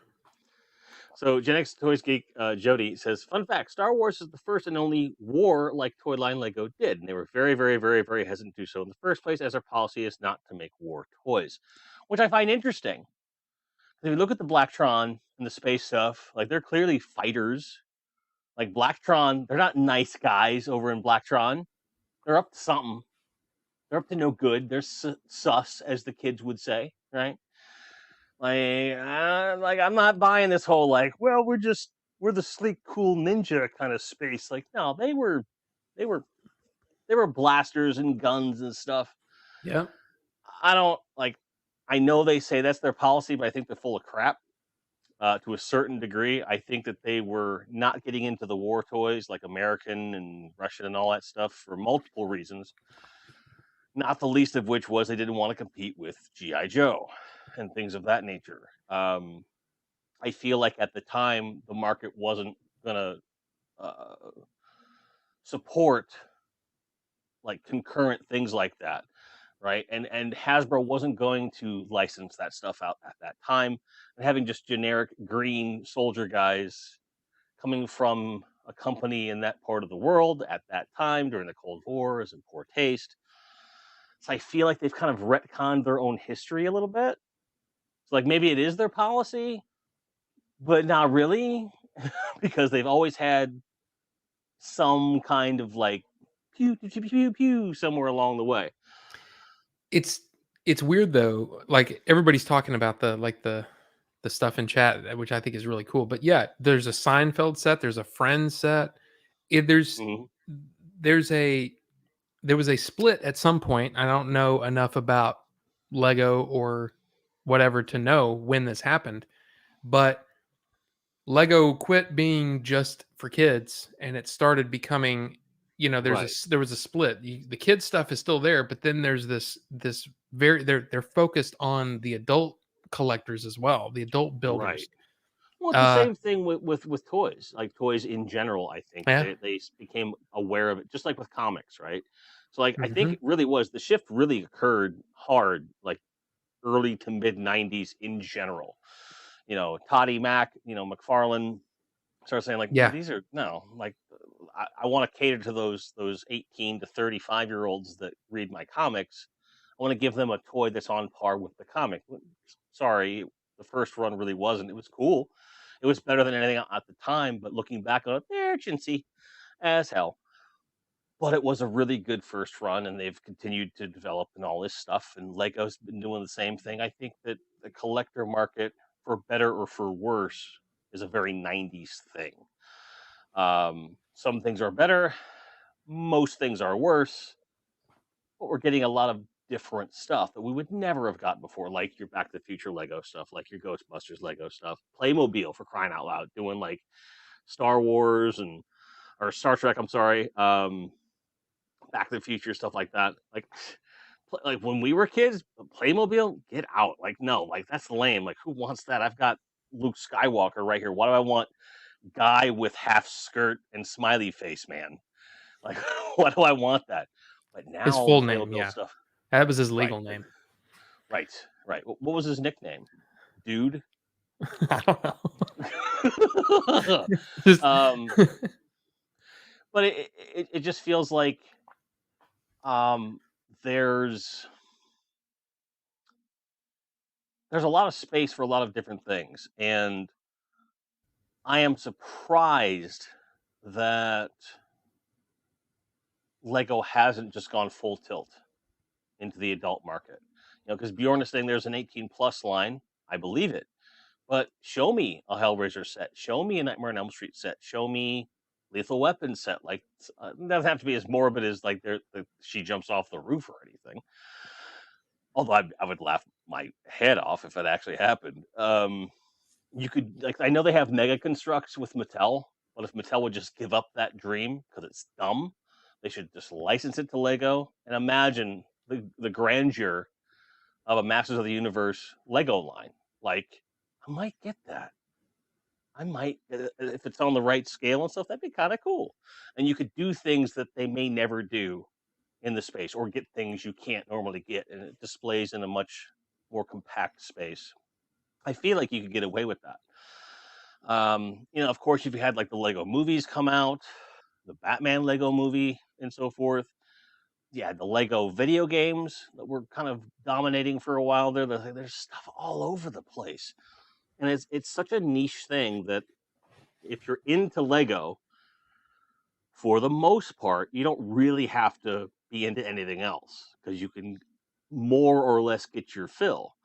So Gen X Toys Geek Jody says, "Fun fact: Star Wars is the first and only war like toy line Lego did, and they were very, very, very, very hesitant to do so in the first place, as their policy is not to make war toys," which I find interesting. If you look at the Blacktron and the space stuff, like they're clearly fighters. Like Blacktron, they're not nice guys over in Blacktron. They're up to something. They're up to no good. They're sus, as the kids would say, right? Like I'm not buying this whole like, well, we're the sleek, cool ninja kind of space. Like, no, they were they were blasters and guns and stuff. Yeah. I don't like. I know they say that's their policy, but I think they're full of crap. To a certain degree, I think that they were not getting into the war toys like American and Russian and all that stuff for multiple reasons. Not the least of which was they didn't want to compete with GI Joe and things of that nature. I feel like at the time the market wasn't gonna uh, support like concurrent things like that, right? And Hasbro wasn't going to license that stuff out at that time. And having just generic green soldier guys coming from a company in that part of the world at that time during the Cold War is in poor taste. So I feel like they've kind of retconned their own history a little bit. So like maybe it is their policy, but not really, because they've always had some kind of like pew pew pew pew pew somewhere along the way. It's weird though. Like everybody's talking about the stuff in chat, which I think is really cool. But yeah, there's a Seinfeld set, there's a Friends set. If Mhm. there's a there was a split at some point. I don't know enough about Lego or whatever to know when this happened, but Lego quit being just for kids and it started becoming, Right, there was a split. The kids stuff is still there, but then there's this very they're focused on the adult collectors as well, the adult right. builders. Well, it's the Uh same thing with toys, like toys in general. I think yeah. they became aware of it, just like with comics, right? So like I think Mhm. it really was the shift really occurred hard, like early to mid '90s in general. Toddy Mac, McFarlane started saying like, Yeah. these are no, like I want to cater to those 18 to 35-year-olds that read my comics. I want to give them a toy that's on par with the comic. Sorry, the first run really wasn't. It was cool. It was better than anything at the time, but looking back on it, they're chintzy as hell. But it was a really good first run, and they've continued to develop and all this stuff. And Lego's been doing the same thing. I think that the collector market, for better or for worse, is a very '90s thing. Some things are better, most things are worse, but we're getting a lot of different stuff that we would never have gotten before, like your Back to the Future Lego stuff, like your Ghostbusters Lego stuff, Playmobil, for crying out loud, doing like Star Wars or Star Trek. I'm sorry, Back to the Future, stuff like that. Like when we were kids, Playmobil, get out. Like, no, like that's lame. Like, who wants that? I've got Luke Skywalker right here. Why do I want guy with half skirt and smiley face man? Like, why do I want that? But His now the full name, Playmobil yeah. stuff, That was his right, legal name. right, right. What was his nickname? Dude. I don't know. Just But it just feels like there's a lot of space for a lot of different things, and I am surprised that Lego hasn't just gone full tilt into the adult market. Because Bjorn is saying there's an 18 plus line. I believe it. But show me a Hellraiser set. Show me a Nightmare on Elm Street set. Show me Lethal Weapon set. Like, it doesn't have to be as morbid as like she jumps off the roof or anything. Although I would laugh my head off if it actually happened. You could, like, I know they have mega constructs with Mattel, but if Mattel would just give up that dream because it's dumb, they should just license it to Lego and imagine the grandeur of a Masters of the Universe Lego line. Like, I might get that. I might, if it's on the right scale and stuff, that'd be kind of cool. And you could do things that they may never do in the space, or get things you can't normally get, and it displays in a much more compact space. I feel like you could get away with that. Of course, if you had like the Lego movies come out, the Batman Lego movie and so forth, yeah, the Lego video games that were kind of dominating for a while there. There's stuff all over the place, and it's such a niche thing that if you're into Lego, for the most part, you don't really have to be into anything else because you can more or less get your fill.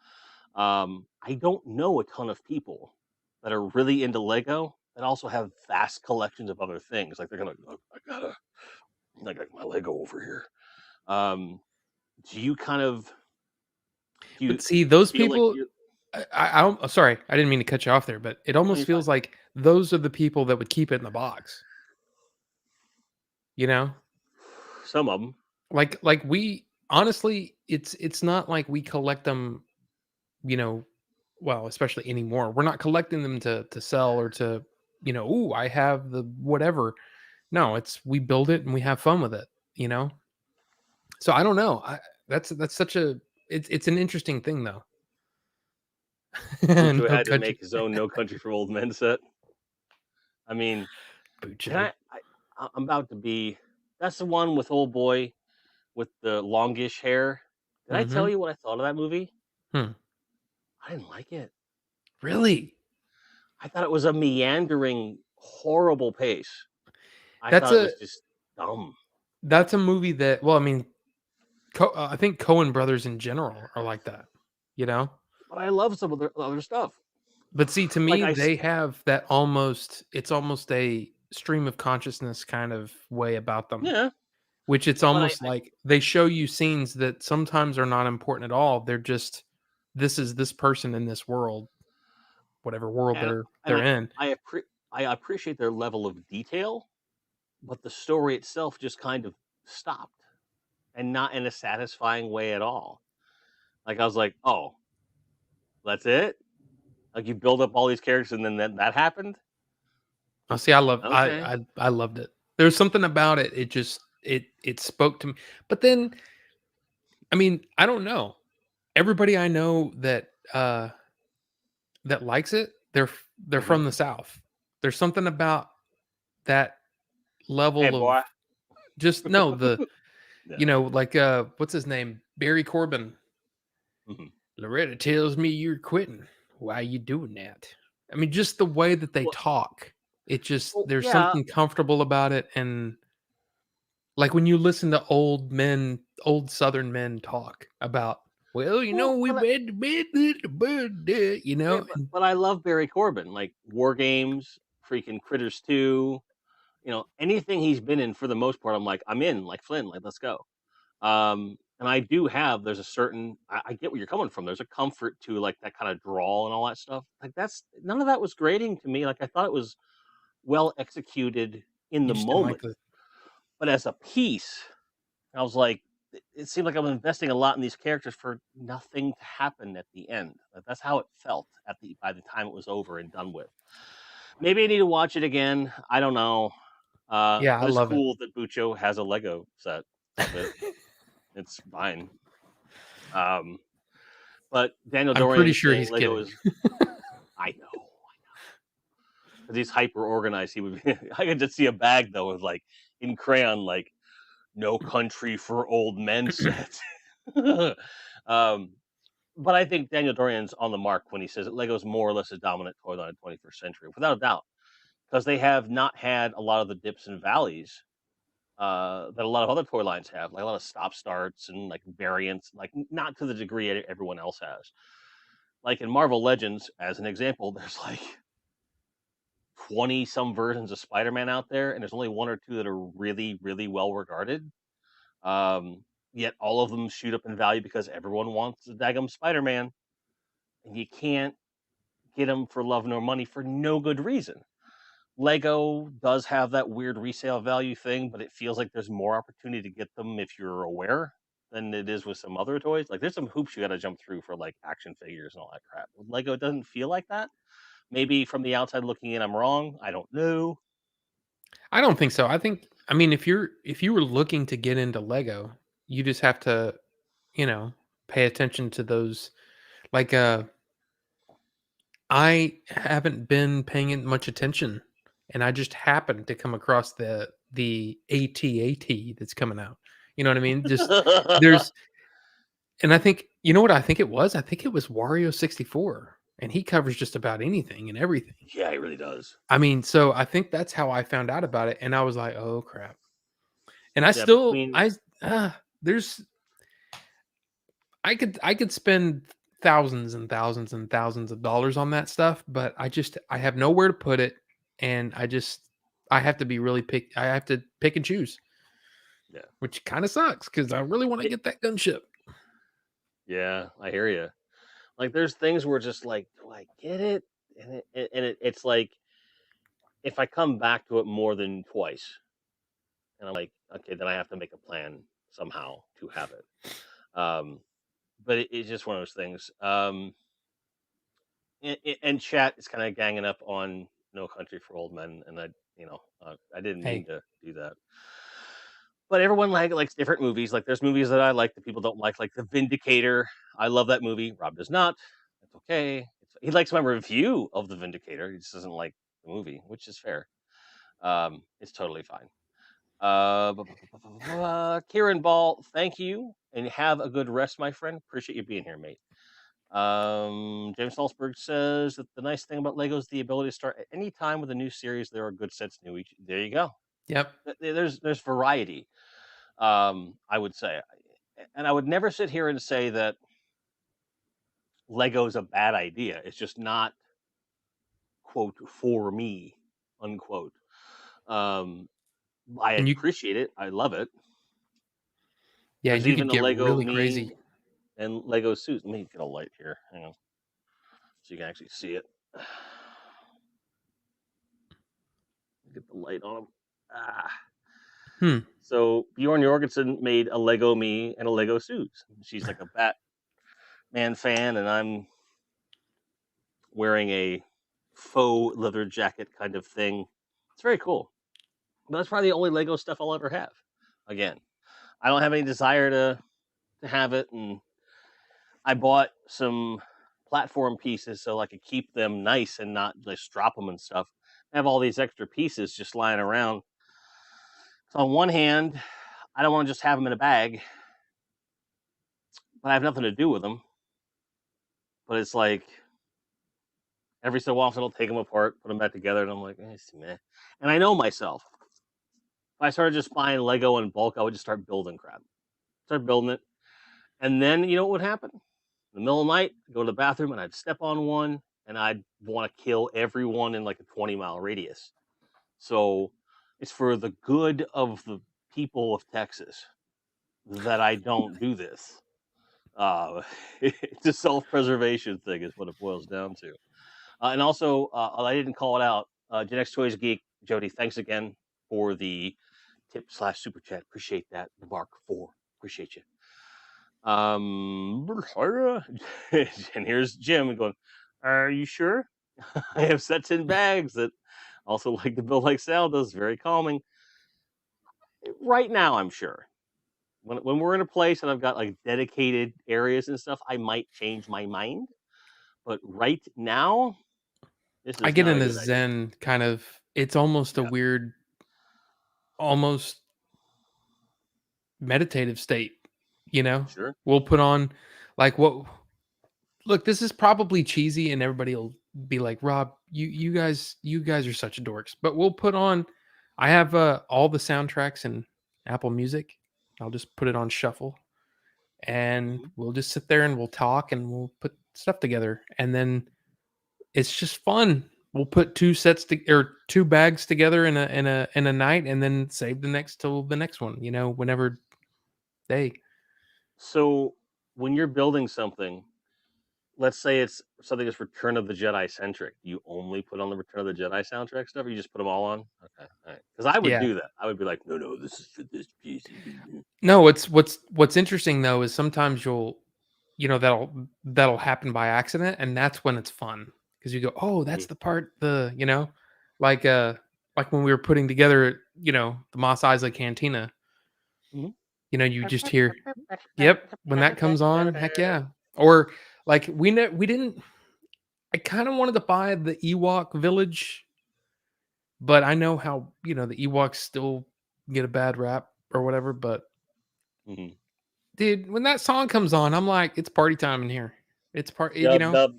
I don't know a ton of people that are really into Lego that also have vast collections of other things. Like they're gonna, "Oh, I got my Lego over here." Um, do you kind of do you But see, those feel like people. you? Sorry, I didn't mean to cut you off there, but it No, almost you're fine. feels like those are the people that would keep it in the box. You know, Some of them. like we honestly, it's not like we collect them. You know, well, especially anymore, we're not collecting them to sell or to, oh, I have the whatever. No, it's we build it and we have fun with it. You know, so I don't know. That's such a it's an interesting thing though. Buju No had to make country, his own No Country for Old Men set. I mean, can Buju. I'm about to be. That's the one with old boy with the longish hair. Did I tell Mm-hmm. you what I thought of that movie? Hmm. I didn't like it. Really? I thought it was a meandering, horrible pace. I That's thought it a was just dumb. that's a movie that, well, I mean, I think Cohen brothers in general are like that, you know? But I love some of the other stuff. But see, to Like me, they have that it's almost a stream of consciousness kind of way about them, yeah, which it's but almost like they show you scenes that sometimes are not important at all. They're just, this is this person in this world, whatever world and they're in. I appreciate their level of detail, but the story itself just kind of stopped, and not in a satisfying way at all. Like I was like, oh, that's it. Like you build up all these characters, and then that happened. Oh, see, I love Okay. I loved it. There's something about it. It just it spoke to me. But then, I mean, I don't know. Everybody I know that likes it, they're Hmm. from the South. There's something about that Hey, level of boy. just no, the Yeah. like what's his name? Barry Corbin. Hmm. Loretta tells me you're quitting. Why you doing that? I mean, just the way that they Well, talk. It just well, there's yeah, something comfortable about it, and like when you listen to old Southern men talk about, well, well, we went to bed, the bird dead, yeah, and but I love Barry Corbin, like War Games, freaking Critters 2. Anything he's been in for the most part, I'm like, I'm in, like Flynn, like let's go. And I do have, there's a certain, I get where you're coming from. There's a comfort to like that kind of drawl and all that stuff. Like that's, none of that was grating to me. Like I thought it was well executed in You the just didn't like moment, the. but as a piece, I was like, it seemed like I'm investing a lot in these characters for nothing to happen at the end. Like, that's how it felt at the by the time it was over and done with. Maybe I need to watch it again. I don't know. Yeah, I But it's love it. cool that Bucho has a Lego set of it. It's fine. Um, but Daniel I'm pretty Dorian sure saying he's Lego kidding. is, I know, because he's hyper organized. He would. I could just see a bag though with like in crayon, like "No Country for Old Men" set. um, but I think Daniel Dorian's on the mark when he says that Lego's more or less a dominant toy line in the 21st century, without a doubt, because they have not had a lot of the dips and valleys that a lot of other toy lines have, like a lot of stop starts and like variants, like not to the degree everyone else has. Like in Marvel Legends, as an example, there's like 20 some versions of Spider-Man out there, and there's only one or two that are really, really well regarded. Um, Yet all of them shoot up in value because everyone wants a daggum Spider-Man, and you can't get them for love nor money for no good reason. Lego does have that weird resale value thing, but it feels like there's more opportunity to get them if you're aware than it is with some other toys. Like there's some hoops you got to jump through for like action figures and all that crap. With Lego, it doesn't feel like that. Maybe from the outside looking in, I'm wrong. I don't know. I don't think so. I think, I mean, if you were looking to get into Lego, you just have to, you know, pay attention to those. Like, I haven't been paying it much attention, and I just happened to come across the AT-AT that's coming out. You know what I mean? Just there's, and I think, you know what I think it was? I think it was Wario 64, and he covers just about anything and everything. Yeah, it really does. I mean, so I think that's how I found out about it, and I was like, "Oh crap." And I Yeah, still between I there's I could spend thousands and thousands and thousands of dollars on that stuff, but I have nowhere to put it, and I have to be really I have to pick and choose, yeah, which kind of sucks because I really want to it, get that gunship. yeah, I hear you. Like there's things where just like, do I get it? It's like if I come back to it more than twice, and I'm like, okay, then I have to make a plan somehow to have it. Um, but it's just one of those things. And chat is kind of ganging up on No Country for Old Men, and I didn't mean Hey, to do that. But everyone likes different movies. Like there's movies that I like that people don't like The Vindicator. I love that movie. Rob does not. It's okay. He likes my review of The Vindicator. He just doesn't like the movie, which is fair. It's totally fine. Kieran Ball, thank you, and have a good rest, my friend. Appreciate you being here, mate. James Salzberg says that the nice thing about Lego is the ability to start at any time with a new series. There are good sets new each. There you go. yep. There's variety. I would say, and I would never sit here and say that Lego's a bad idea. It's just not quote for me unquote. Um, I And appreciate it. I love it. yeah, There's you even could a get Lego really me crazy. and Lego suits. Let me get a light here. Hang on, so you can actually see it. Get the light on them. Ah. Hmm. So Bjorn Jorgensen made a Lego me and a Lego suits. She's like a Batman fan, and I'm wearing a faux leather jacket kind of thing. It's very cool. But that's probably the only Lego stuff I'll ever have. Again, I don't have any desire to have it, and I bought some platform pieces so I could keep them nice and not just drop them and stuff. I have all these extra pieces just lying around. So on one hand, I don't want to just have them in a bag, but I have nothing to do with them. But it's like every so often I'll take them apart, put them back together, and I'm like, it's meh. And I know myself. If I started just buying Lego in bulk, I would just start building crap. Start building it. And then you know what would happen? In the middle of the night, I'd go to the bathroom and I'd step on one and I'd want to kill everyone in like a 20-mile radius. So it's for the good of the people of Texas that I don't do this. It's a self-preservation thing, is what it boils down to. And also, I didn't call it out. Gen X Toys Geek, Jody, thanks again for the tip/super chat. Appreciate that. Mark 4. Appreciate you. And here's Jim going, are you sure? I have sets in bags that also like the build like Sal does. Very calming. Right now, I'm sure. When we're in a place and I've got like dedicated areas and stuff, I might change my mind. But right now, this I is get not in a a good idea. zen kind of. It's almost a Yeah, weird, almost meditative state. You know, sure. we'll put on like what. Look, this is probably cheesy, and everybody will be like, "Rob, you guys are such dorks." But we'll put on. I have all the soundtracks in Apple Music. I'll just put it on shuffle, and Mhm. we'll just sit there and we'll talk and we'll put stuff together, and then it's just fun. We'll put or two bags together in a night, and then save the next till the next one. You know, whenever day. So when you're building something, let's say it's something that's Return of the Jedi centric. Do you only put on the Return of the Jedi soundtrack stuff, or you just put them all on? Okay, all right. Because I would Yeah. do that. I would be like, no, no, this is for this piece. No, what's interesting though is sometimes that'll happen by accident, and that's when it's fun because you go, oh, that's Mhm, the part like like when we were putting together the Mos Eisley Cantina. mhm. You just hear, yep, when that comes on, heck yeah. Or like we didn't. I kind of wanted to buy the Ewok Village, but I know how the Ewoks still get a bad rap or whatever. But Mhm. dude, when that song comes on, I'm like, it's party time in here. It's Yub dub,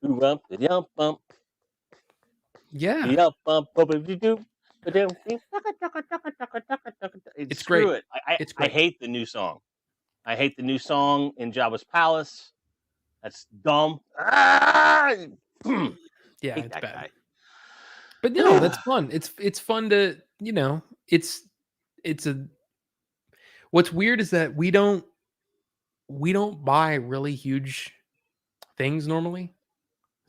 ooh bump, yum bump, Yeah, yum bump, bump, doo. it's Screw great. it. It's I great. hate the new song. I hate the new song in Jabba's palace. That's dumb. Ah! Yeah, Hate it's that bad. guy. But no, that's fun. It's fun to, it's a what's weird is that we don't buy really huge things normally.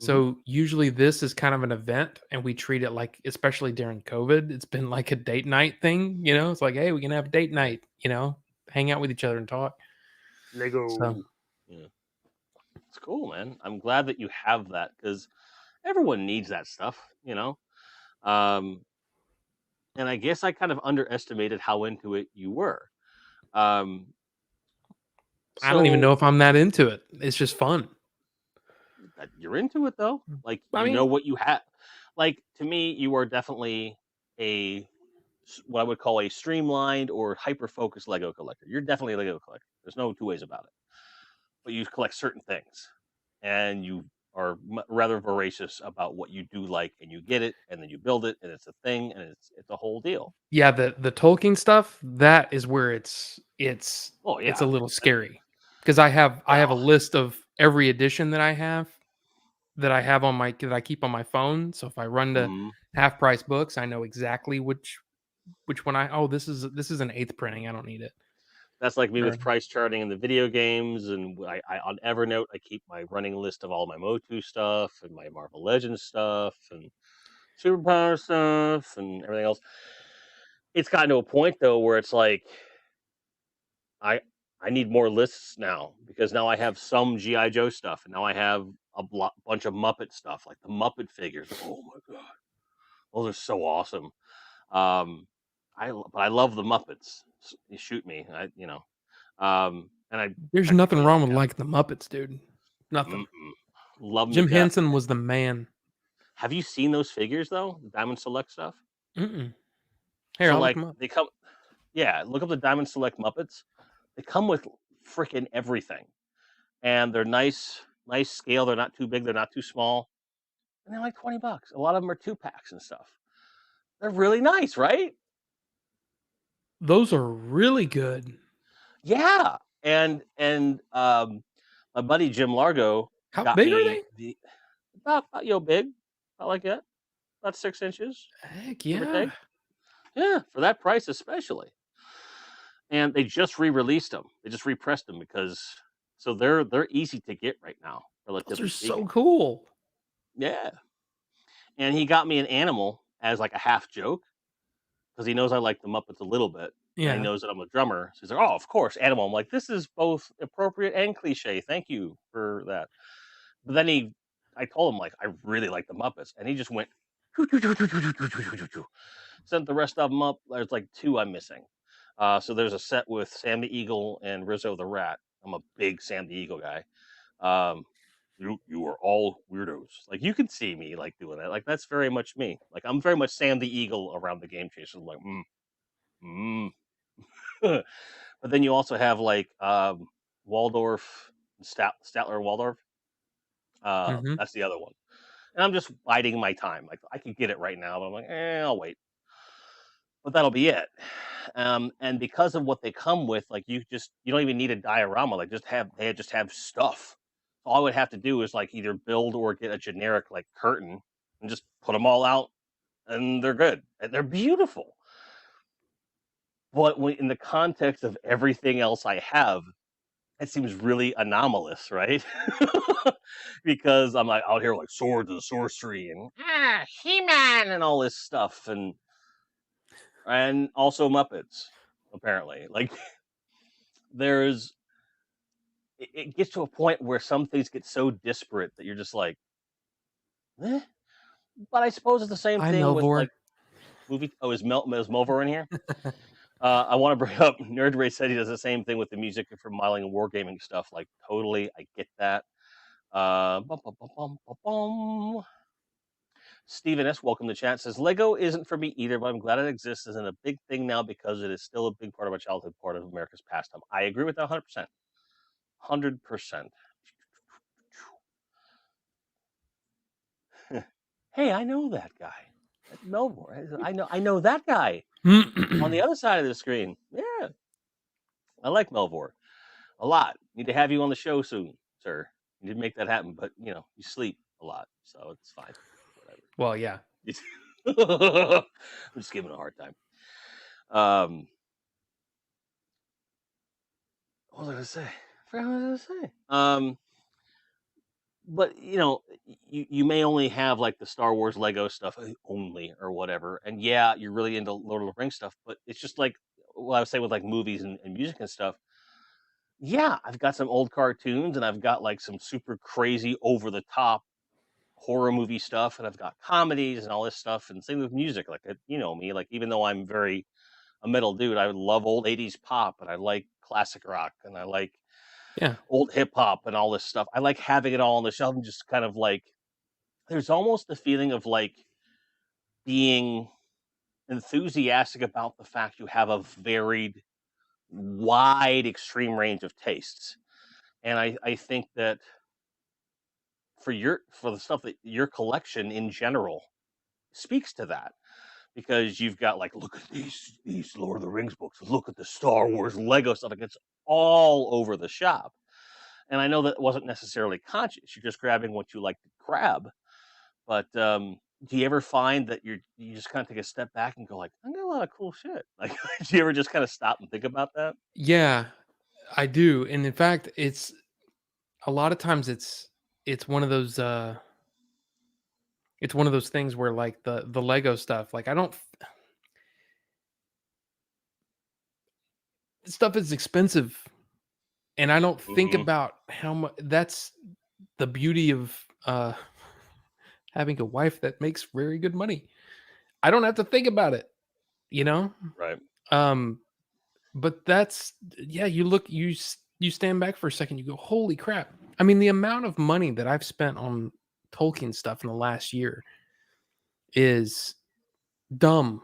Mhm. So usually this is kind of an event and we treat it like, especially during COVID, it's been like a date night thing, It's like, hey, we can have a date night, hang out with each other and talk. So Lego. Yeah, it's cool, man. I'm glad that you have that because everyone needs that stuff. Um, and I guess I kind of underestimated how into it you were. Um, I don't even so know if I'm that into it. It's just fun. you're into it though. Like I you know mean, what you have. Like to me, you are definitely a what I would call a streamlined or hyper focused Lego collector. You're definitely a Lego collector. There's no two ways about it. But you collect certain things, and you are rather voracious about what you do like, and you get it, and then you build it, and it's a thing, and it's a whole deal. yeah, the Tolkien stuff, that is where Oh it's a yeah, little scary because I have a well, list of every edition that I have that I keep on my phone. So if I run to mhm. half price books, I know exactly which one this is an eighth printing. I don't need it. That's like me Or with price charting in the video games, and I on Evernote I keep my running list of all my Motu stuff and my Marvel Legends stuff and superpower stuff and everything else. It's gotten to a point though where it's like I I need more lists now because now I have some GI Joe stuff and now I have a bunch of Muppet stuff like the Muppet figures. Oh my god, those are so awesome. Um, but I love the Muppets. You shoot me, and I there's nothing technically wrong only with have like the Muppets, dude. Nothing. mm-mm, love them to Jim death. Henson was the man. Have you seen those figures though? The Diamond Select stuff. Mm-mm. Here, So I'll look like him up. they come, yeah. Look up the Diamond Select Muppets. They come with freaking everything, and they're nice scale. They're not too big. They're not too small, and they're like $20. A lot of them are 2 packs and stuff. They're really nice, right? Those are really good. Yeah. And my buddy Jim Largo How got big are me they? the about big, about like that, about 6 inches, Heck give or yeah. take. Yeah, for that price especially. and they just re-released them. They just repressed them because so they're easy to get right now, Those relatively are so speaking. cool. Yeah, and he got me an animal as like a half joke because he knows I like the Muppets a little bit, and he Yeah. knows that I'm a drummer. So he's like, "Oh, of course, animal." I'm like, "This is both appropriate and cliche. Thank you for that." But then I told him like I really like the Muppets, and he just went. Sent the rest of them up. There's like two I'm missing. So there's a set with Sam the Eagle and Rizzo the Rat. I'm a big Sam the Eagle guy. Um, you are all weirdos. Like you can see me like doing that. Like that's very much me. Like I'm very much Sam the Eagle around the game chasers. I'm like, but then you also have like Waldorf, Statler Waldorf. Hmm. That's the other one. And I'm just biding my time. Like I could get it right now, but I'm like, I'll wait. But that'll be it. And because of what they come with, like you don't even need a diorama. Like just have stuff. All I would have to do is like either build or get a generic like curtain and just put them all out, and they're good. And they're beautiful. But in the context of everything else I have, it seems really anomalous, right? Because I'm like out here like swords and sorcery and He-Man and all this stuff, and also Muppets apparently. Like there's it gets to a point where some things get so disparate that you're just like, eh? But I suppose it's the same Hi, thing with Melvor. like movie. Oh, is Mulver in here? I want to bring up Nerd Ray said he does the same thing with the music for modeling and wargaming stuff. Like totally, I get that. Bum, bum, bum, bum, bum, bum. Steven S. Welcome to chat says Lego isn't for me either, but I'm glad it exists as in a big thing now because it is still a big part of my childhood, part of America's pastime. I agree with that 100%. 100%. Hey, I know that guy. That's Melbourne. I know that guy on the other side of the screen. Yeah, I like Melbourne a lot. Need to have you on the show soon, sir. You need to make that happen, but you sleep a lot, so it's fine. Whatever. Well, yeah. I'm just giving a hard time. Um, what was I gonna say? I forgot what I was gonna say. But you may only have like the Star Wars Lego stuff only or whatever, and yeah, you're really into Lord of the Rings stuff, but it's just like what I was saying with like movies and music and stuff. Yeah, I've got some old cartoons, and I've got like some super crazy over the top horror movie stuff, and I've got comedies and all this stuff, and same with music. Like you know me, like even though I'm very a metal dude, I love old '80s pop, and I like classic rock, and I like Yeah. old hip hop and all this stuff. I like having it all on the shelf and just kind of like there's almost the feeling of like being enthusiastic about the fact you have a varied, wide, extreme range of tastes. And I think that for the stuff that your collection in general speaks to that because you've got like look at these Lord of the Rings books, look at the Star Wars Lego stuff. Like it's all over the shop. And I know that wasn't necessarily conscious. You're just grabbing what you like to grab. But do you ever find that you just kind of take a step back and go like, I got a lot of cool shit. Like, do you ever just kind of stop and think about that? Yeah, I do. And in fact, it's a lot of times it's one of those things where like the Lego stuff, like I don't stuff is expensive and I don't think Hmm. about how much that's the beauty of having a wife that makes very good money. I don't have to think about it, you know? Right. Um but that's yeah, you stand back for a second, you go, "Holy crap." I mean, the amount of money that I've spent on Tolkien stuff in the last year is dumb.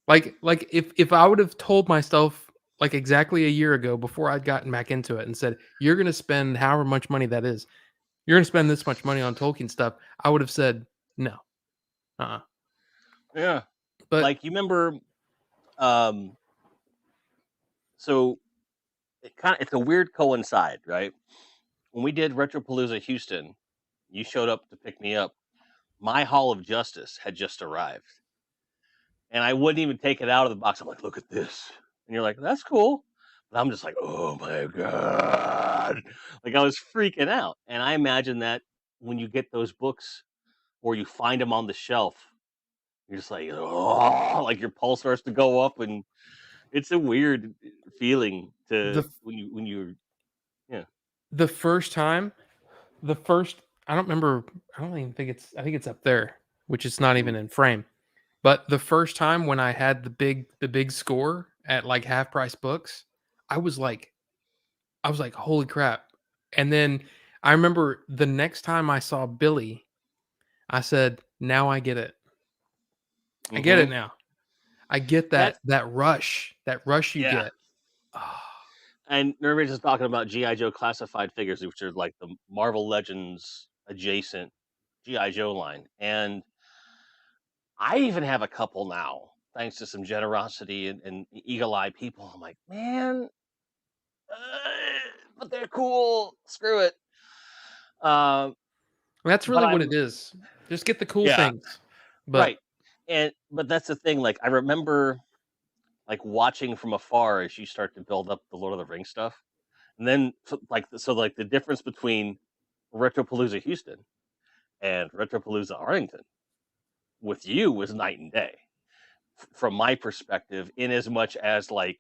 Like if I would have told myself like exactly a year ago before I'd gotten back into it and said, "You're gonna spend however much money that is. You're gonna spend this much money on Tolkien stuff," I would have said, "No." Uh-uh. Yeah. But Like you remember, um, so it's a weird coincide, right? When we did Retropalooza Houston, you showed up to pick me up. My Hall of Justice had just arrived, and I wouldn't even take it out of the box. I'm like, look at this. and you're like, that's cool. But I'm just like, oh my god, like I was freaking out. And I imagine that when you get those books or you find them on the shelf, you're just like, oh, like your pulse starts to go up, and it's a weird feeling to The when you yeah. the first time, the first I don't remember. I don't even think it's. I think it's up there, which is not Mhm. even in frame. But the first time when I had the big score at like half price books, I was like, holy crap. And then I remember the next time I saw Billy, I said, now I get it. I get it Mhm. now. I get That that rush you yeah. get. Ah, And everybody's just talking about GI Joe classified figures, which are like the Marvel Legends adjacent GI Joe line. And I even have a couple now, thanks to some generosity and eagle eye people. I'm like, man, but they're cool. Screw it. Um, that's but really what I'm it is. Just get the cool yeah, things. But right. And but that's the thing. Like I remember like watching from afar as you start to build up the Lord of the Rings stuff, and then like the difference between Retropalooza Houston and Retropalooza Arlington with you was night and day from my perspective, in as much as like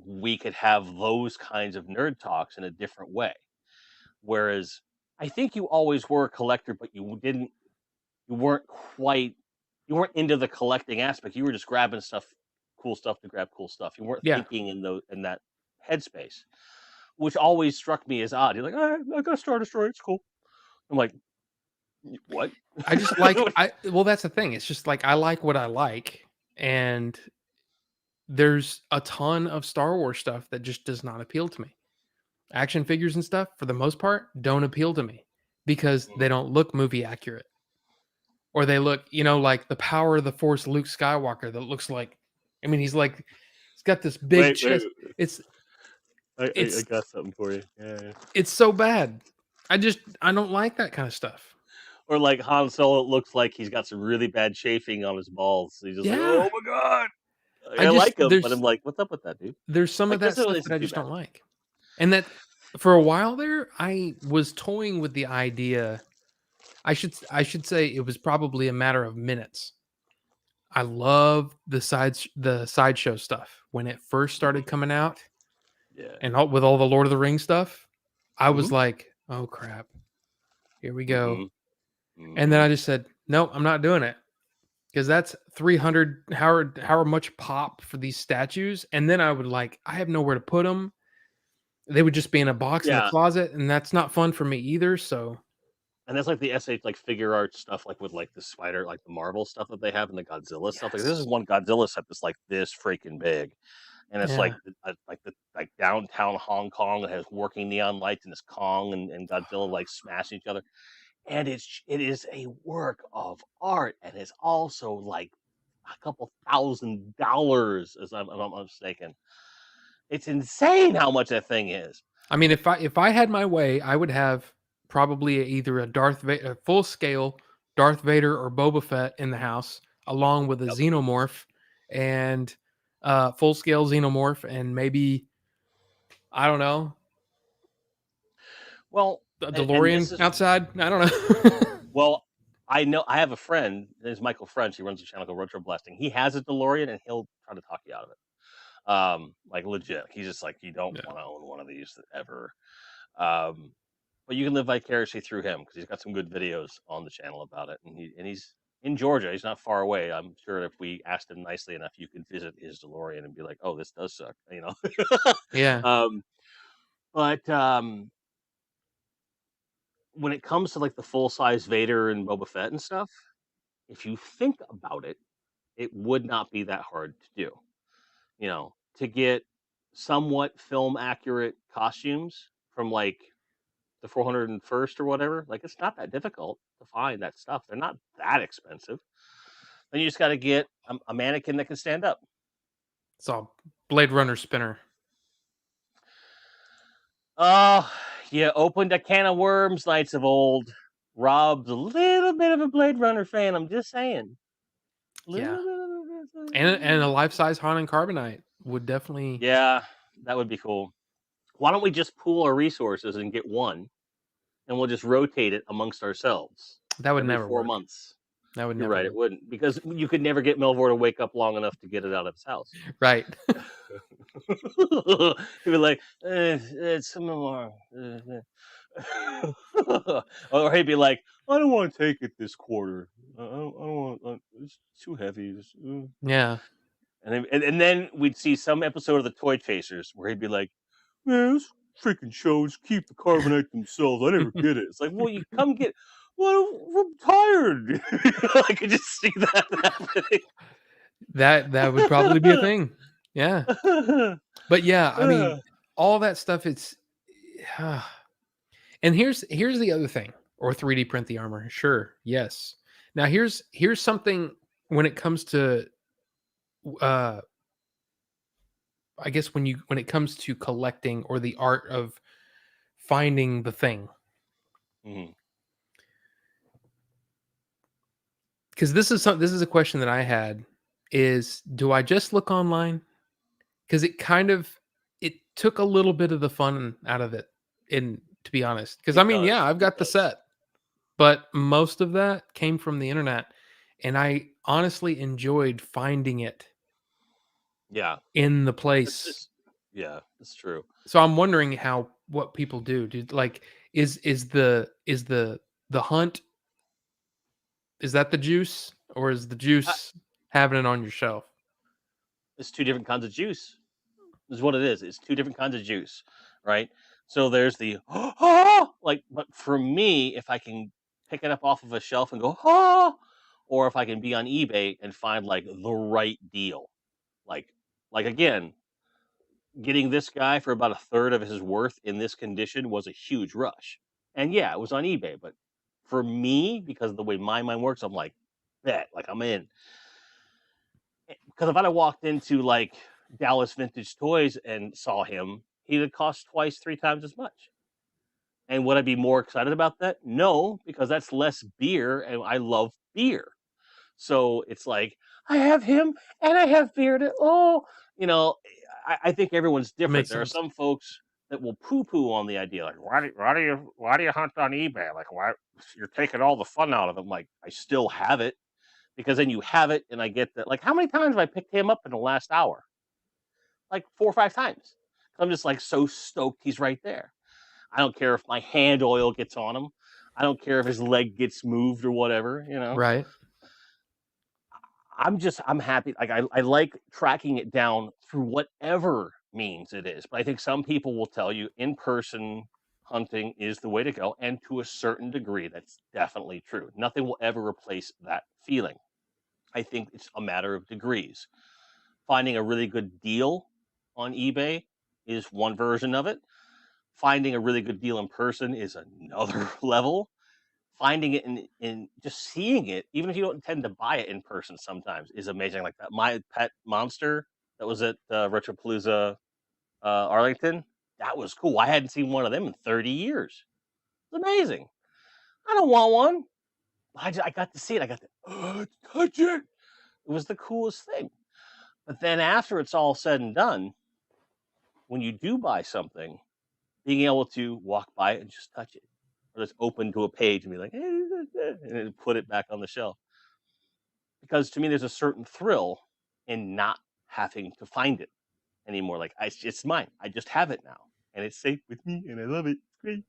we could have those kinds of nerd talks in a different way. Whereas I think you always were a collector, but you weren't quite, you weren't into the collecting aspect. You were just grabbing stuff, cool stuff to grab cool stuff. You weren't yeah, thinking in that headspace, which always struck me as odd. You're like, I got Star Destroyer, it's cool. I'm like, what? I just like I well, that's the thing. It's just like I like what I like, and there's a ton of Star Wars stuff that just does not appeal to me. Action figures and stuff, for the most part, don't appeal to me because they don't look movie accurate. Or they look, like the power of the Force Luke Skywalker that looks like, I mean, he's got this big Wait, wait, chest. It's I it's got something for you. Yeah, yeah. it's so bad. I don't like that kind of stuff. Or like Han Solo looks like he's got some really bad chafing on his balls. He's just like, Yeah. oh my god. Like, I I just like him, but I'm like, what's up with that, dude? there's some of Like that this stuff really that I isn't too just bad. don't like. And that for a while there, I was toying with the idea. I should say it was probably a matter of minutes. I love the sideshow stuff when it first started Mhm. coming out, Yeah. and with all the Lord of the Rings stuff. I was Hmm. like, "Oh crap, here we go." Hmm. And then Hmm. I just said, "No, I'm not doing it." Because that's 300 however much pop for these statues, and then I have nowhere to put them. They would just be in a box in the Yeah, closet, and that's not fun for me either. So and that's like the SH like figure art stuff, like with like the spider, like the Marvel stuff that they have, and the Godzilla stuff. Like this is yes, one Godzilla set that's like this freaking big, and it's yeah. like the like downtown Hong Kong that has working neon lights, and it's Kong and Godzilla like smashing each other, and it is a work of art, and it's also like a couple $1,000, as I'm not mistaken. It's insane how much that thing is. I mean, if I had my way, I would have probably either a full scale Darth Vader or Boba Fett in the house, along with a Yep. xenomorph and full scale xenomorph, and maybe I don't know, Well, a and this DeLorean is outside. I don't know. well, I know I have a friend. His name's Michael French. He runs a channel called Retro Blasting. He has a DeLorean, and he'll try to talk you out of it. Like legit. He's just like, you don't Yeah. want to own one of these ever. Um, but you can live vicariously through him because he's got some good videos on the channel about it, and he's in Georgia. He's not far away. I'm sure if we asked him nicely enough, you could visit his DeLorean and be like, "Oh, this does suck," you know. Yeah. um, but when it comes to like the full size Vader and Boba Fett and stuff, if you think about it, it would not be that hard to do. You know, to get somewhat film accurate costumes from like the 401st or whatever, like it's not that difficult to find that stuff. They're not that expensive. Then you just got to get a mannequin that can stand up. It's all Blade Runner spinner. Oh, you opened a can of worms, Knights of Old. Rob's a little bit of a Blade Runner fan. I'm just saying. Yeah. Little bit of a And a life size Han and Carbonite. would definitely. Yeah, that would be cool. Why don't we just pool our resources and get one, and we'll just rotate it amongst ourselves That would every never 4 work. months? That would You're never right, it work. wouldn't, because you could never get Melvor to wake up long enough to get it out of his house. Right. He'd be like, it's some more. Or he'd be like, I don't want to take it this quarter. I don't want. It's too heavy. Yeah. And then we'd see some episode of the Toy Chasers where he'd be like, man, those freaking shows keep the carbonite themselves. I never get it. It's like, well, you come get. Well, I'm tired. I could just see that happening. That would probably be a thing. Yeah. But yeah, I mean, all that stuff. It's and here's the other thing. Or 3D print the armor. Sure. Yes. Now here's something when it comes to uh I guess when it comes to collecting or the art of finding the thing. Mhm. Because this is a question that I had is, do I just look online? Because it took a little bit of the fun out of it, in to be honest. Because I It mean, yeah, does. I've It got the does. set, but most of that came from the internet, and I honestly enjoyed finding it Yeah. in the It's place. just. Yeah, it's true. So I'm wondering what people do. Like, is the hunt, is that the juice, or is the juice having it on your shelf? It's two different kinds of juice. Is what it is. It's two different kinds of juice, right? So there's the like, but for me, if I can pick it up off of a shelf and go or if I can be on eBay and find like the right deal, like again, getting this guy for about a third of his worth in this condition was a huge rush. And yeah, it was on eBay, but for me, because of the way my mind works, I'm like, bet, like I'm in. Because if I'd have walked into like Dallas Vintage Toys and saw him, he'd have cost twice, three times as much. And would I be more excited about that? No, because that's less beer, and I love beer. So it's like I have him and I have beer. You know, I think everyone's That different. makes There are sense. some folks that will poo-poo on the idea, like why do you hunt on eBay? Like why you're taking all the fun out of it? Like I still have it because then you have it, and I get that. Like how many times have I picked him up in the last hour? Like 4 or 5 times. I'm just like so stoked he's right there. I don't care if my hand oil gets on him. I don't care if his leg gets moved or whatever, you know. Right. I'm happy. Like I like tracking it down through whatever means it is. But I think some people will tell you in person hunting is the way to go. And to a certain degree, that's definitely true. Nothing will ever replace that feeling. I think it's a matter of degrees. Finding a really good deal on eBay is one version of it. Finding a really good deal in person is another level. Finding it in just seeing it, even if you don't intend to buy it in person, sometimes is amazing. Like that, my pet monster that was at Retropalooza Arlington, that was cool. I hadn't seen one of them in 30 years. It's amazing. I don't want one. I got to see it. I got to touch it. It was the coolest thing. But then after it's all said and done, when you do buy something, being able to walk by it and just touch it, or just open to a page and be like, and then put it back on the shelf. Because to me, there's a certain thrill in not having to find it anymore. Like it's mine. I just have it now, and it's safe with me, and I love it. It's great.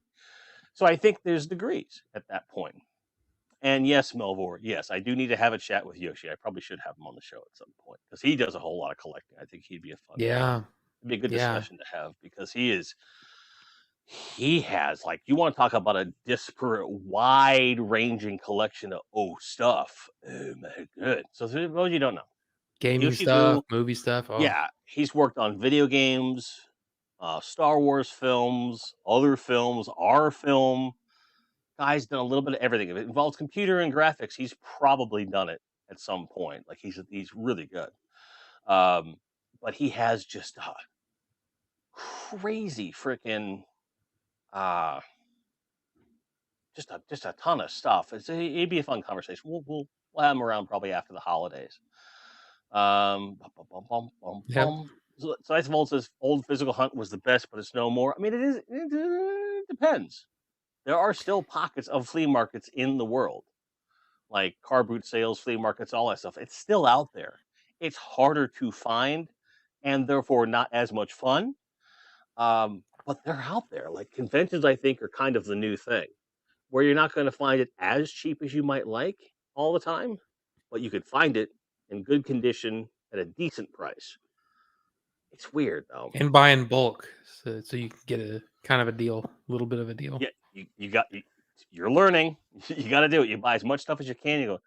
So I think there's degrees at that point. And yes, Melvor, yes, I do need to have a chat with Yoshi. I probably should have him on the show at some point because he does a whole lot of collecting. I think he'd be a fun, Yeah. it'd be a good Yeah. discussion to have because he has like you want to talk about a disparate, wide-ranging collection of stuff. Oh my good. So for those you don't know, Gaming Yoshi stuff, Boo, movie stuff. Oh, yeah, he's worked on video games, Star Wars films, other films, our film. Guy's done a little bit of everything. If it involves computer and graphics, he's probably done it at some point. Like he's really good. But he has just a crazy freaking uh just a ton of stuff. It'd be a fun conversation. We'll have him around probably after the holidays. Bum, bum, bum, bum, bum, yep. bum. So Science Vault says old physical hunt was the best, but it's no more. I mean, it depends. There are still pockets of flea markets in the world, like car boot sales, flea markets, all that stuff. It's still out there. It's harder to find, and therefore not as much fun. But they're out there. Like conventions, I think, are kind of the new thing, where you're not going to find it as cheap as you might like all the time, but you could find it in good condition at a decent price. It's weird though. And buy in bulk, so you can get a kind of a deal, a little bit of a deal. Yeah, you're learning. You got to do it. You buy as much stuff as you can. You go,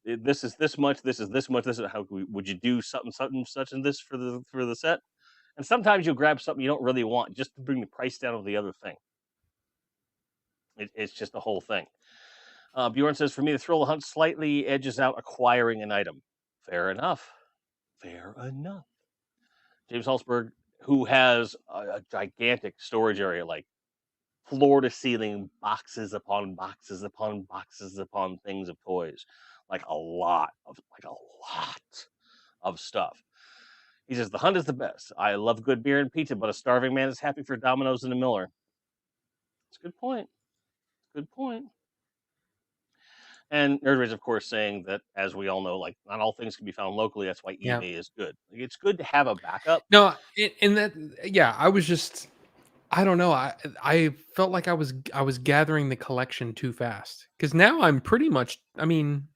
this is this much. This is this much. This is how would you do something such and this for the set? And sometimes you'll grab something you don't really want just to bring the price down of the other thing. It's just the whole thing. Bjorn says, for me, the thrill of the hunt slightly edges out acquiring an item. Fair enough. Fair enough. James Halsberg, who has a gigantic storage area, like floor to ceiling, boxes upon boxes upon boxes upon things of toys, like a lot of stuff. He says, the hunt is the best. I love good beer and pizza, but a starving man is happy for Domino's and a Miller. It's a good point. Good point. And Nerd Rage, of course, saying that, as we all know, like not all things can be found locally. That's why Yeah. eBay is good. Like, it's good to have a backup. No, in that, yeah, I was just, I don't know. I felt like I was gathering the collection too fast because now I'm pretty much. I mean,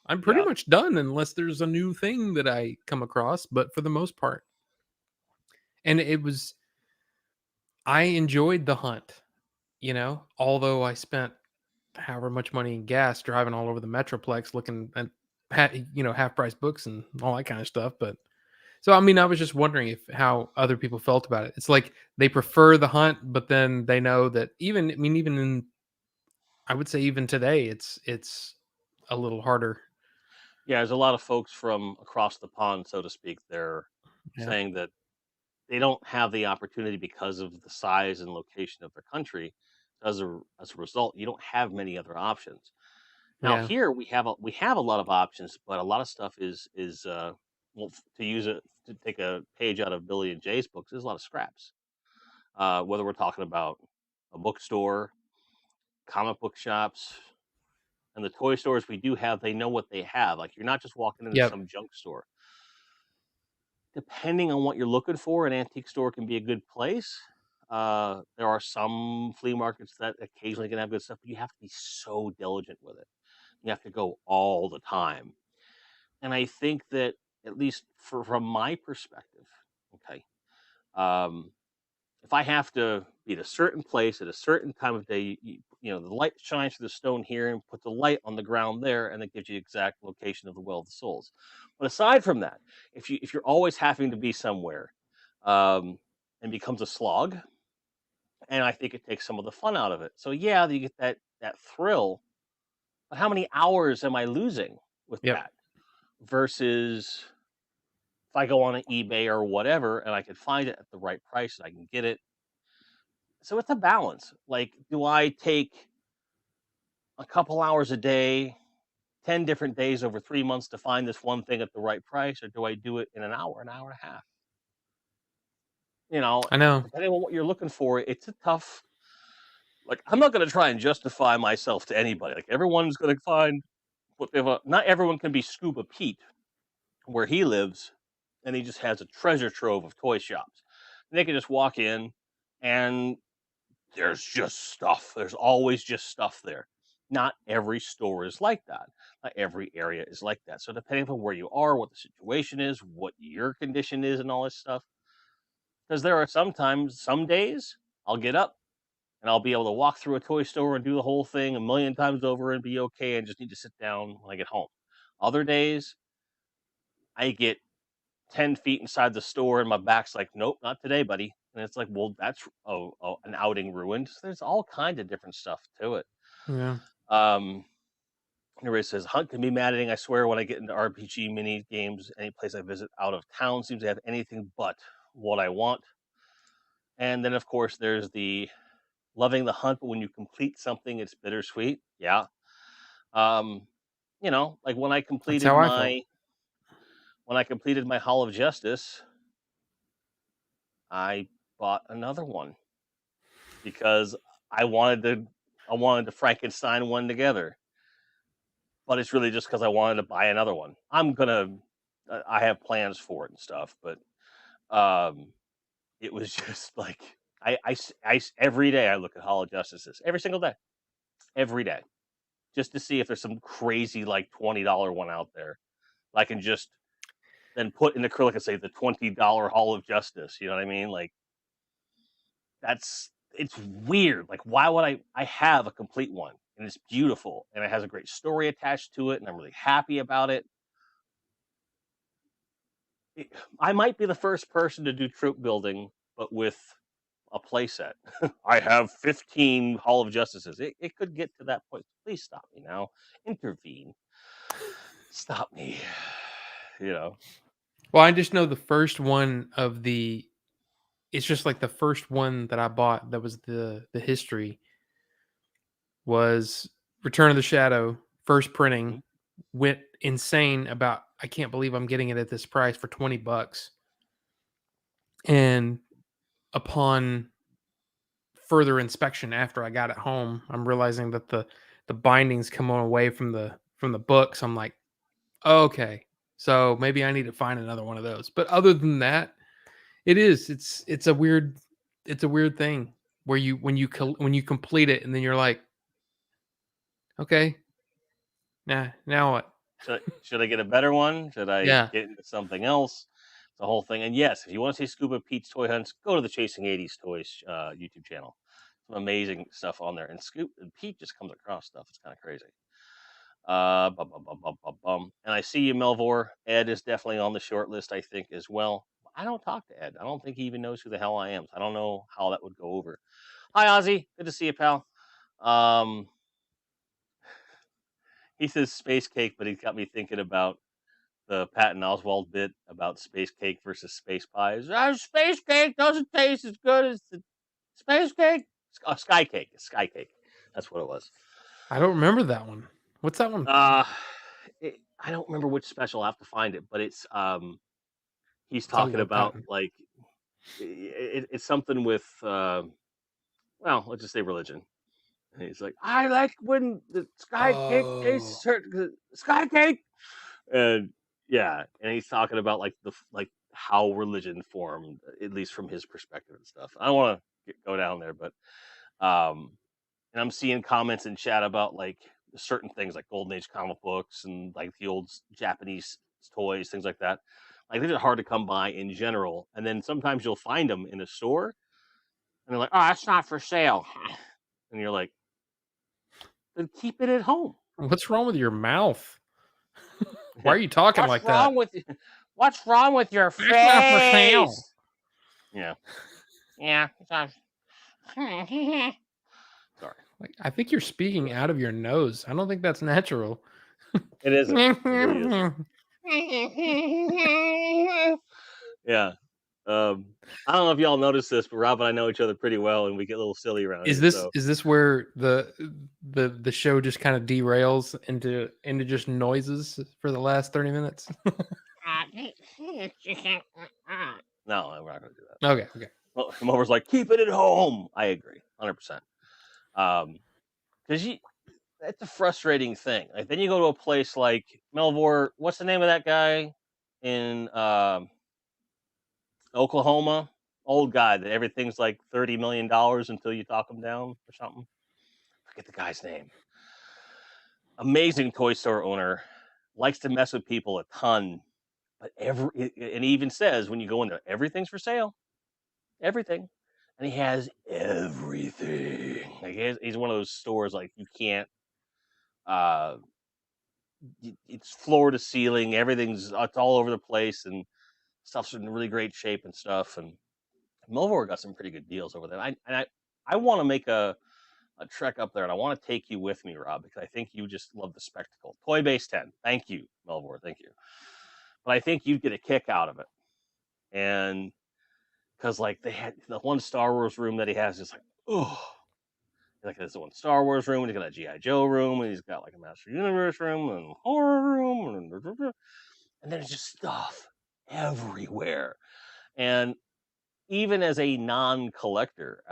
I'm pretty Yeah. much done unless there's a new thing that I come across. But for the most part, and it was, I enjoyed the hunt. You know, although I spent however much money in gas driving all over the Metroplex looking at half price books and all that kind of stuff. But so I mean, I was just wondering if how other people felt about it. It's like they prefer the hunt, but then they know that even even in I would say even today it's a little harder. Yeah, there's a lot of folks from across the pond, so to speak. They're Yeah. saying that they don't have the opportunity because of the size and location of their country. As a result, you don't have many other options. Now Yeah. here we have a lot of options, but a lot of stuff is well, to use it to take a page out of Billy and Jay's books, there's a lot of scraps. Whether we're talking about a bookstore, comic book shops, and the toy stores we do have, they know what they have. Like you're not just walking into Yep. some junk store. Depending on what you're looking for, an antique store can be a good place. There are some flea markets that occasionally can have good stuff, but you have to be so diligent with it. You have to go all the time. And I think that, at least from my perspective, okay, um, if I have to be at a certain place at a certain time of day, the light shines through the stone here and put the light on the ground there, and it gives you exact location of the Well of the Souls. But aside from that, if you're always having to be somewhere, um, and becomes a slog, and I think it takes some of the fun out of it. So yeah, you get that thrill, but how many hours am I losing with Yep. that versus if I go on an eBay or whatever and I can find it at the right price and I can get it. So it's a balance. Like, do I take a couple hours a day, 10 different days over 3 months to find this one thing at the right price, or do I do it in an hour and a half? I know. Depending on what you're looking for, it's a tough. Like, I'm not going to try and justify myself to anybody. Like, everyone's going to find what they want. Not everyone can be Scuba Pete where he lives, and he just has a treasure trove of toy shops. And they can just walk in, and there's just stuff. There's always just stuff there. Not every store is like that. Not every area is like that. So depending on where you are, what the situation is, what your condition is, and all this stuff. Because there are sometimes, some days, I'll get up and I'll be able to walk through a toy store and do the whole thing a million times over and be okay and just need to sit down when I get home. Other days, I get 10 feet inside the store and my back's like, nope, not today, buddy. And it's like, well, that's an outing ruined. So there's all kinds of different stuff to it. Yeah. Um, Everybody says, Hunt can be maddening. I swear, when I get into RPG mini games, any place I visit out of town seems to have anything but what I want. And then, of course, there's the loving the hunt, but when you complete something, it's bittersweet. Yeah. Um, like That's how I felt. when I completed my Hall of Justice, I bought another one because I wanted to Frankenstein one together. But it's really just because I wanted to buy another one. I have plans for it and stuff, but um, it was just like every day I look at Hall of Justices every single day, every day, just to see if there's some crazy like $20 one out there I can just then put in acrylic and say the $20 Hall of Justice. You know what I mean? Like it's weird. Like why would I have a complete one and it's beautiful and it has a great story attached to it and I'm really happy about it. I might be the first person to do troop building, but with a playset. I have 15 Hall of Justices. It could get to that point. Please stop me now. Intervene. Stop me. You know. Well, I just know the first one of the. It's just like the first one that I bought that was the history was Return of the Shadow, first printing, Mhm. went insane about I can't believe I'm getting it at this price for $20. And upon further inspection after I got it home, I'm realizing that the bindings come on away from the books. I'm like, okay, so maybe I need to find another one of those. But other than that, it's a weird thing where you when you complete it and then you're like, okay, now what? Should I get a better one? Should I Yeah, get into something else? The whole thing. And yes, if you want to see Scuba Pete's toy hunts, go to the Chasing 80s Toys YouTube channel. Some amazing stuff on there. And Pete just comes across stuff. It's kind of crazy. And I see you, Melvor. Ed is definitely on the short list, I think, as well. I don't talk to Ed. I don't think he even knows who the hell I am. So I don't know how that would go over. Hi, Ozzy. Good to see you, pal. Um, he says space cake, but he got me thinking about the Patton Oswalt bit about space cake versus space pies. Space cake doesn't taste as good as the space cake. Sky cake. Sky cake. That's what it was. I don't remember that one. What's that one? Uh, I don't remember which special. I have to find it, but he's I talking love about Patton. like it's something with well, let's just say religion. And he's like, I like when the sky cake Oh, tastes sky cake, and yeah, and he's talking about like like how religion formed, at least from his perspective and stuff. I don't want to go down there, but um, and I'm seeing comments in chat about like certain things like Golden Age comic books and like the old Japanese toys, things like that. Like these are hard to come by in general, and then sometimes you'll find them in a store, and they're like, "Oh, that's not for sale," and you're like, "Then keep it at home." what's wrong with your mouth? Why are you talking What's like that? wrong with you? What's wrong with your It's not for sale. face? Yeah, yeah. Sorry. Like I think you're speaking out of your nose. I don't think that's natural. It isn't. It really isn't. Yeah. I don't know if y'all noticed this, but Rob and I know each other pretty well, and we get a little silly around here. So Is this where the show just kind of derails into just noises for the last 30 minutes? no, we're not going to do that. Okay, okay. Well, Mover's like, keep it at home. I agree, 100%. Because that's a frustrating thing. Like then you go to a place like Melvor. What's the name of that guy in Oklahoma? Old guy that everything's like $30 million until you talk him down or something. Forget the guy's name. Amazing toy store owner, likes to mess with people a ton, but and he even says when you go in there, everything's for sale, everything, and he has everything. Like he's one of those stores like you can't. Uh, it's floor to ceiling, it's all over the place, and stuff's in really great shape and stuff. And Melvor got some pretty good deals over there. I want to make a trek up there, and I want to take you with me, Rob, because I think you just love the spectacle. Toy Base 10. Thank you, Melvor. Thank you. But I think you'd get a kick out of it. And because like they had the one Star Wars room that he has is like, oh, like there's one Star Wars room, and he's got a G.I. Joe room, and he's got like a Master Universe room and horror room, and there's just stuff everywhere. And even as a non-collector,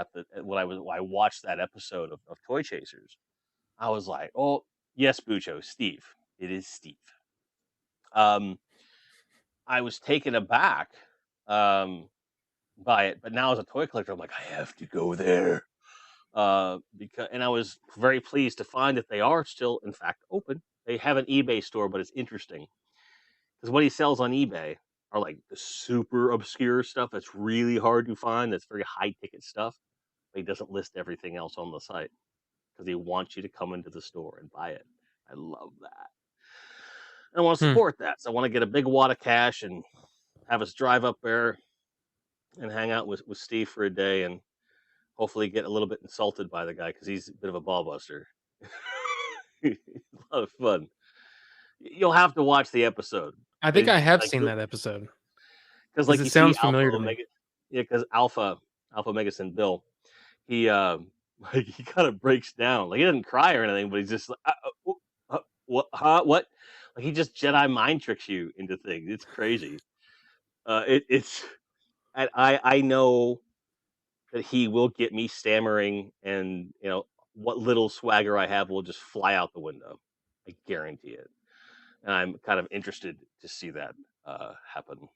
when I watched that episode of Toy Chasers, I was like, oh yes, Bucho, Steve, it is Steve. I was taken aback by it, but now as a toy collector, I'm like, I have to go there. And I was very pleased to find that they are still, in fact, open. They have an eBay store, but it's interesting because what he sells on eBay are like the super obscure stuff that's really hard to find. That's very high ticket stuff. But he doesn't list everything else on the site because he wants you to come into the store and buy it. I love that. And I want to support that, so I want to get a big wad of cash and have us drive up there and hang out with Steve for a day and hopefully get a little bit insulted by the guy because he's a bit of a ball buster. A lot of fun. You'll have to watch the episode. I think I have seen that episode. Because like you it see sounds familiar to me. Yeah, because Alpha Megason Bill, he like he kind of breaks down. Like he doesn't cry or anything, but he's just like, what? What? Like he just Jedi mind tricks you into things. It's crazy. It's I know that he will get me stammering, and what little swagger I have will just fly out the window. I guarantee it. And I'm kind of interested to see that happen.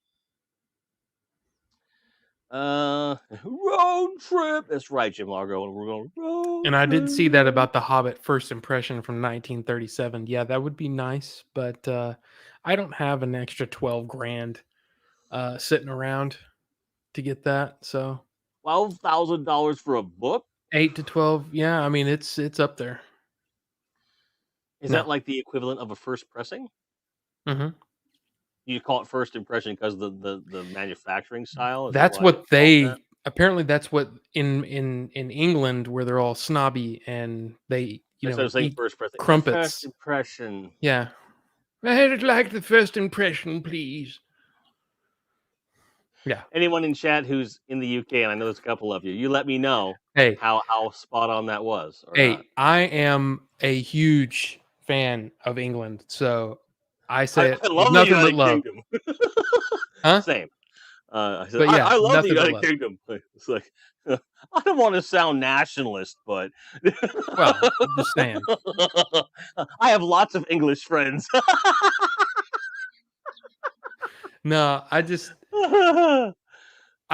Road trip. That's right, Jim Largo, and we're going road. And I did see that about the Hobbit first impression from 1937. Yeah, that would be nice, but I don't have an extra 12 grand sitting around to get that. So $12,000 for a book? 8 to 12. Yeah, I mean it's up there. Is that like the equivalent of a first pressing? Mm-hmm. You call it first impression because the manufacturing style. Is that's that what they apparently. That's what in England, where they're all snobby and they eat first pressing. Crumpets. First impression. Yeah, I'd like the first impression, please. Yeah. Anyone in chat who's in the UK, and I know there's a couple of you, you let me know how spot on that was. Or not. I am a huge fan of England, so I say I love nothing the United but love. Kingdom. Huh? Same. I said, but yeah, I love the nothing United Kingdom. It's like I don't want to sound nationalist, but well, I'm just saying. I have lots of English friends. No, I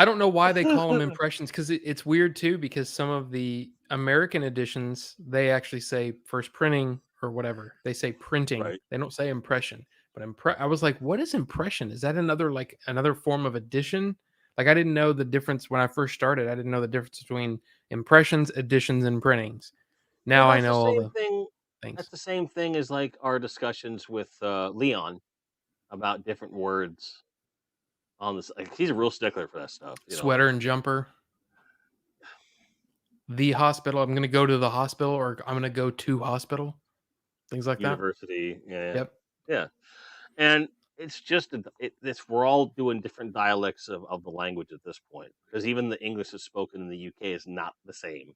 don't know why they call them impressions, because it's weird too, because some of the American editions, they actually say first printing or whatever. They say printing. Right. They don't say impression. But I was like, what is impression? Is that another form of edition? Like I didn't know the difference when I first started. I didn't know the difference between impressions, editions, and printings. Now I know all the things. That's the same thing as like our discussions with Leon about different words on this. Like, he's a real stickler for that stuff. Sweater and jumper. The hospital. I'm going to go to the hospital, or I'm going to go to hospital. Things like University. that. Yeah. Yep. Yeah. And it's just we're all doing different dialects of the language at this point, because even the English that's spoken in the UK is not the same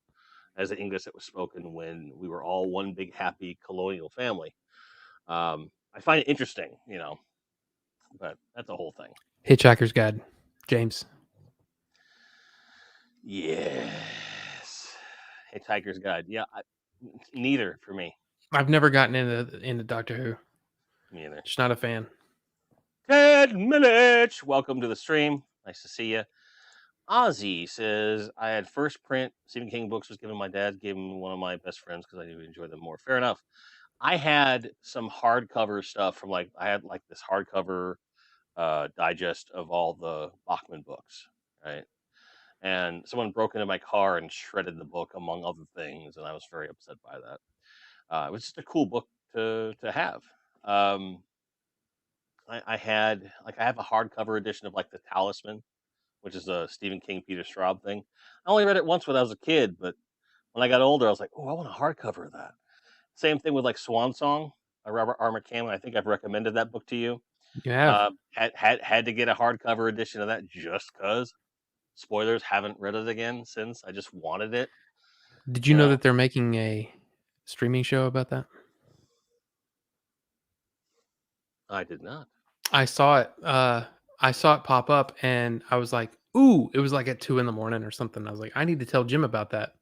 as the English that was spoken when we were all one big happy colonial family. I find it interesting, but that's a whole thing. Hitchhiker's Guide, James. Yes, Hitchhiker's Guide. Yeah, neither for me. I've never gotten into Doctor Who. Me either. Just not a fan. 10 minutes. Welcome to the stream. Nice to see you. Ozzy says, I had first print Stephen King books was given my dad, gave him one of my best friends because I do enjoy them more. Fair enough. I had some hardcover stuff from I had this hardcover digest of all the Bachman books, right? And someone broke into my car and shredded the book, among other things, and I was very upset by that. It was just a cool book to have. I have a hardcover edition of the Talisman, which is a Stephen King, Peter Straub thing. I only read it once when I was a kid, but when I got older, I was like, oh, I want a hardcover of that. Same thing with Swan Song by Robert R. McCammon. I think I've recommended that book to you. You have. Had to get a hardcover edition of that just because. Spoilers, haven't read it again since. I just wanted it. Did you know that they're making a streaming show about that? I did not. I saw it. I saw it pop up, and I was like, Ooh, it was like at 2 in the morning or something. I was like, I need to tell Jim about that.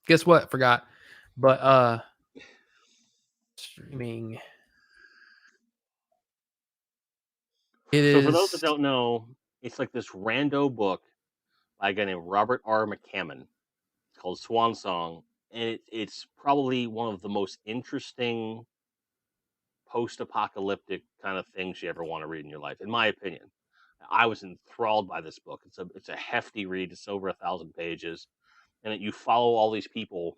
Guess what? Forgot. But streaming. It So for those that is. don't know, it's like this rando book by a guy named Robert R. McCammon. It's called Swan Song, and it's probably one of the most interesting post-apocalyptic kind of things you ever want to read in your life, in my opinion. I was enthralled by this book. It's a hefty read. It's over 1,000 pages, and you follow all these people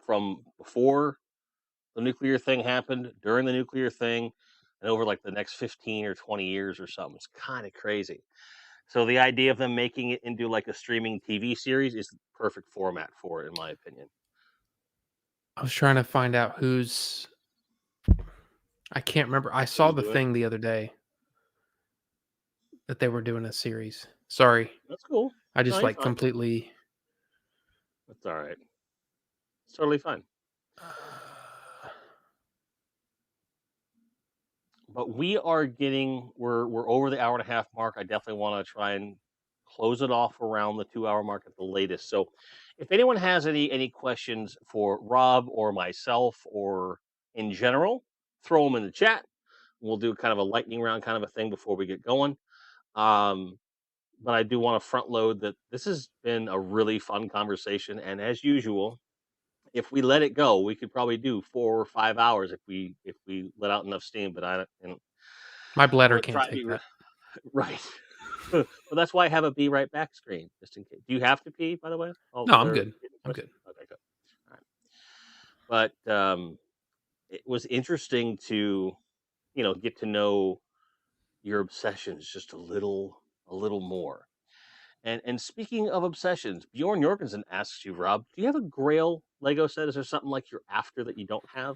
from before the nuclear thing happened, during the nuclear thing, and over like the next 15 or 20 years or something. It's kind of crazy. So the idea of them making it into like a streaming TV series is the perfect format for it, in my opinion. I was trying to find out who's. I can't remember. I saw Who's the doing it? thing the other day that they were doing a series. Sorry, That's cool. I No, just you're like fine. completely. That's all right. It's totally fine. But we're over the hour and a half mark. I definitely want to try and close it off around the 2 hour mark at the latest. So if anyone has any questions for Rob or myself or in general, throw them in the chat. We'll do kind of a lightning round kind of a thing before we get going. But I do want to front load that this has been a really fun conversation, and as usual, if we let it go, we could probably do 4 or 5 hours if we let out enough steam. But My I'm bladder gonna can't try and take be that. right. Well, that's why I have a be right back screen, just in case. Do you have to pee, by the way? No, I'm good. I'm good. Okay, good. All right. But it was interesting to, get to know your obsessions just a little more. And speaking of obsessions, Bjorn Jorgensen asks you, Rob, do you have a Grail Lego set? Is there something like you're after that you don't have?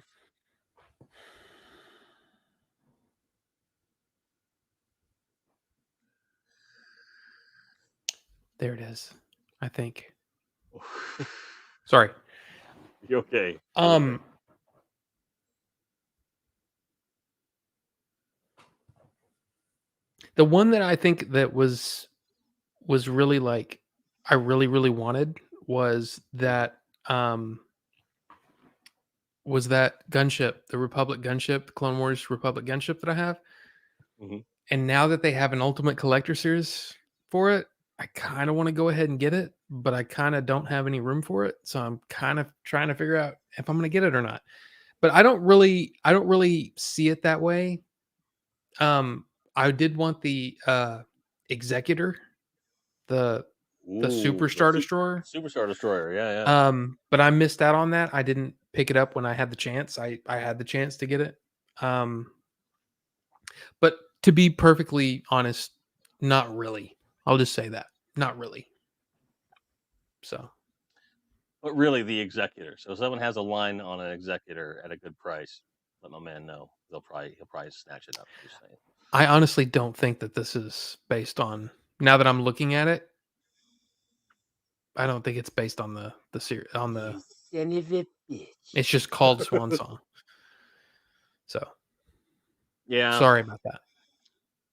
There it is. I think. Sorry. You okay? You okay? Um, the one that I think that was really like I really wanted um was that gunship, the Republic gunship, the Clone Wars Republic gunship that I have. Mm-hmm. And now that they have an Ultimate Collector Series for it, I kind of want to go ahead and get it, but I kind of don't have any room for it, so I'm kind of trying to figure out if I'm going to get it or not. But I don't really see it that way. Um, I did want the Executor, the the Ooh, the Superstar Destroyer. Superstar Destroyer. Yeah, yeah. But I missed out on that. I didn't pick it up when I had the chance. I had the chance to get it. Um, but to be perfectly honest, not really. I'll just say that. Not really. So But really, the Executor. So if someone has a line on an Executor at a good price, let my man know. He'll probably snatch it up. Just saying. I honestly don't think that this is based on, now that I'm looking at it, I don't think it's based on the series on the You son of a bitch. it's just called Swan Song. So Yeah, sorry about that.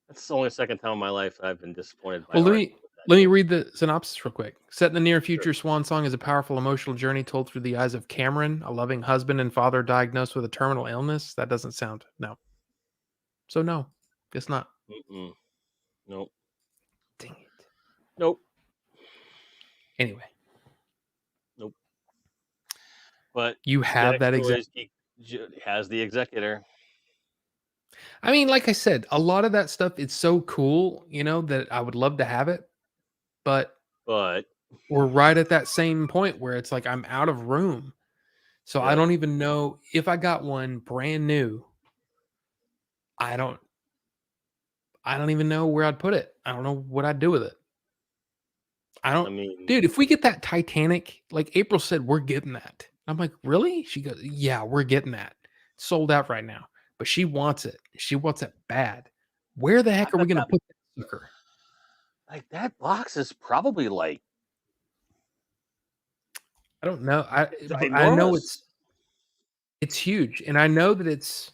that's only the second time in my life I've been disappointed by Well, let art me with that let me game. read the synopsis real quick. Set in the near Sure. future, Swan Song is a powerful emotional journey told through the eyes of Cameron, a loving husband and father diagnosed with a terminal illness. That doesn't sound no. So no, guess not. Mm-mm. Nope. Dang it. Nope. Anyway, Nope. But you have Genex that exact. Toys has the Executor. I mean, like I said, a lot of that stuff is so cool, that I would love to have it, but But we're right at that same point where it's like I'm out of room. So I yep. don't even know if I got one brand new. I don't I don't even know where I'd put it. I don't know what I'd do with it. I I don't mean, Dude, if we get that Titanic, like April said, we're getting that. I'm like, really? She goes, yeah, we're getting that. It's sold out right now. But she wants it. She wants it bad. Where the I heck are we bet gonna that put that sucker? that box is probably like I don't know. But I know enormous. it's huge. And I know that it's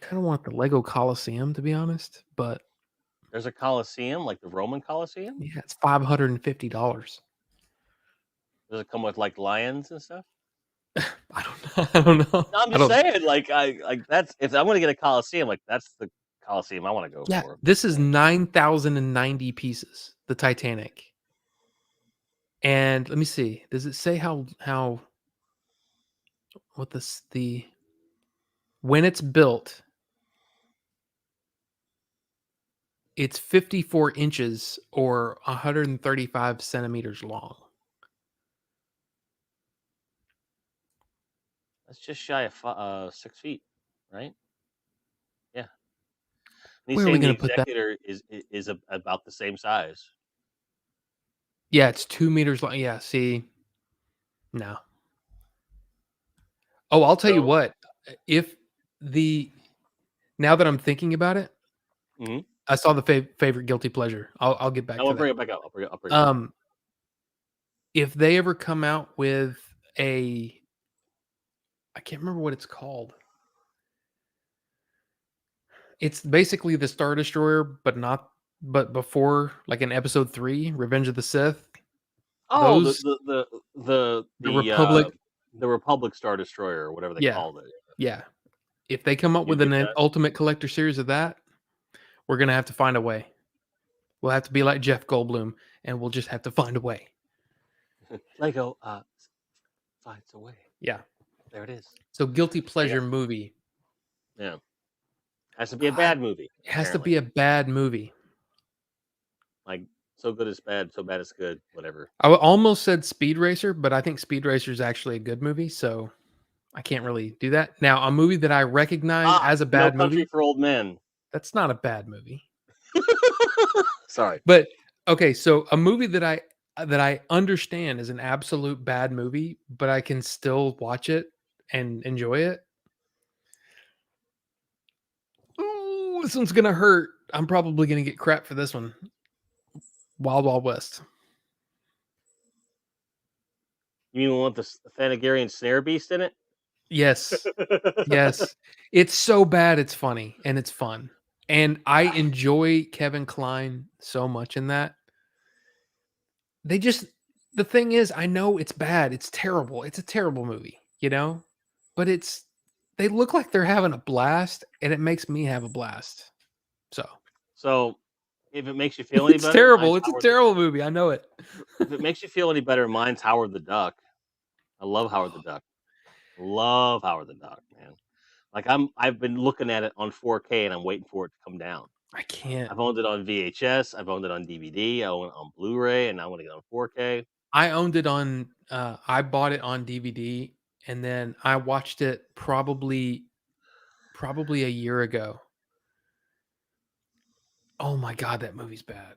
kind of want the Lego Coliseum, to be honest, but There's a Colosseum, like the Roman Colosseum. Yeah, it's $550. Does it come with like lions and stuff? I don't know. I don't know. No, I'm I just don't. saying, like that's if I'm gonna get a Colosseum, like that's the Colosseum I want to go Yeah, for. this is 9,090 pieces. The Titanic. And let me see. Does it say what the when it's built? It's 54 inches or 135 centimeters long. That's just shy of 6 feet, right? Yeah. And he's Where are we saying the going to put that? Executor is about the same size. Yeah, it's 2 meters long. Yeah, see, no. Oh, I'll tell you So, what. If the Now that I'm thinking about it, mhm. I saw the favorite guilty pleasure. I'll get back I to want to bring that. it back up. I'll bring it back up. If they ever come out with I can't remember what it's called. It's basically the Star Destroyer, but before, like in Episode 3, Revenge of the Sith. Oh, Those the Republic. the Republic Star Destroyer or whatever they Yeah, called it. yeah. If they come up You'd with get an that. Ultimate Collector series of that, we're gonna have to find a way. We'll have to be like Jeff Goldblum, and we'll just have to find a way. Lego finds a way. Yeah. There it is. So guilty I got, pleasure movie. yeah, has to be a bad movie. It has to Apparently, be a bad movie. like so good it's bad, so bad it's good. Whatever. Almost said Speed Racer, but I think Speed Racer is actually a good movie, so I can't really do that. Now, a movie that I recognize as a No bad Country movie, for Old Men. that's not a bad movie. Sorry. But okay, so a movie that I understand is an absolute bad movie, but I can still watch it and enjoy it. Ooh, this one's gonna hurt. I'm probably gonna get crap for this one. Wild Wild West. You want the Thanagarian Snare Beast in it? Yes. Yes. It's so bad it's funny and it's fun. And I enjoy Kevin Kline so much in that. They just The thing is, I know it's bad. It's terrible. It's a terrible movie, you know? But they look like they're having a blast and it makes me have a blast. So, So, if it makes you feel any it's better, terrible. It's a terrible movie. I know it. if it makes you feel any better, mine's Howard the Duck. I love Howard the Duck. Love Howard the Duck, man. Like I've been looking at it on 4K and I'm waiting for it to come down. I can't. I've owned it on VHS, I've owned it on DVD, I own it on Blu-ray, and I want to get on 4K. I owned it on I bought it on DVD and then I watched it probably a year ago. Oh my god, that movie's bad.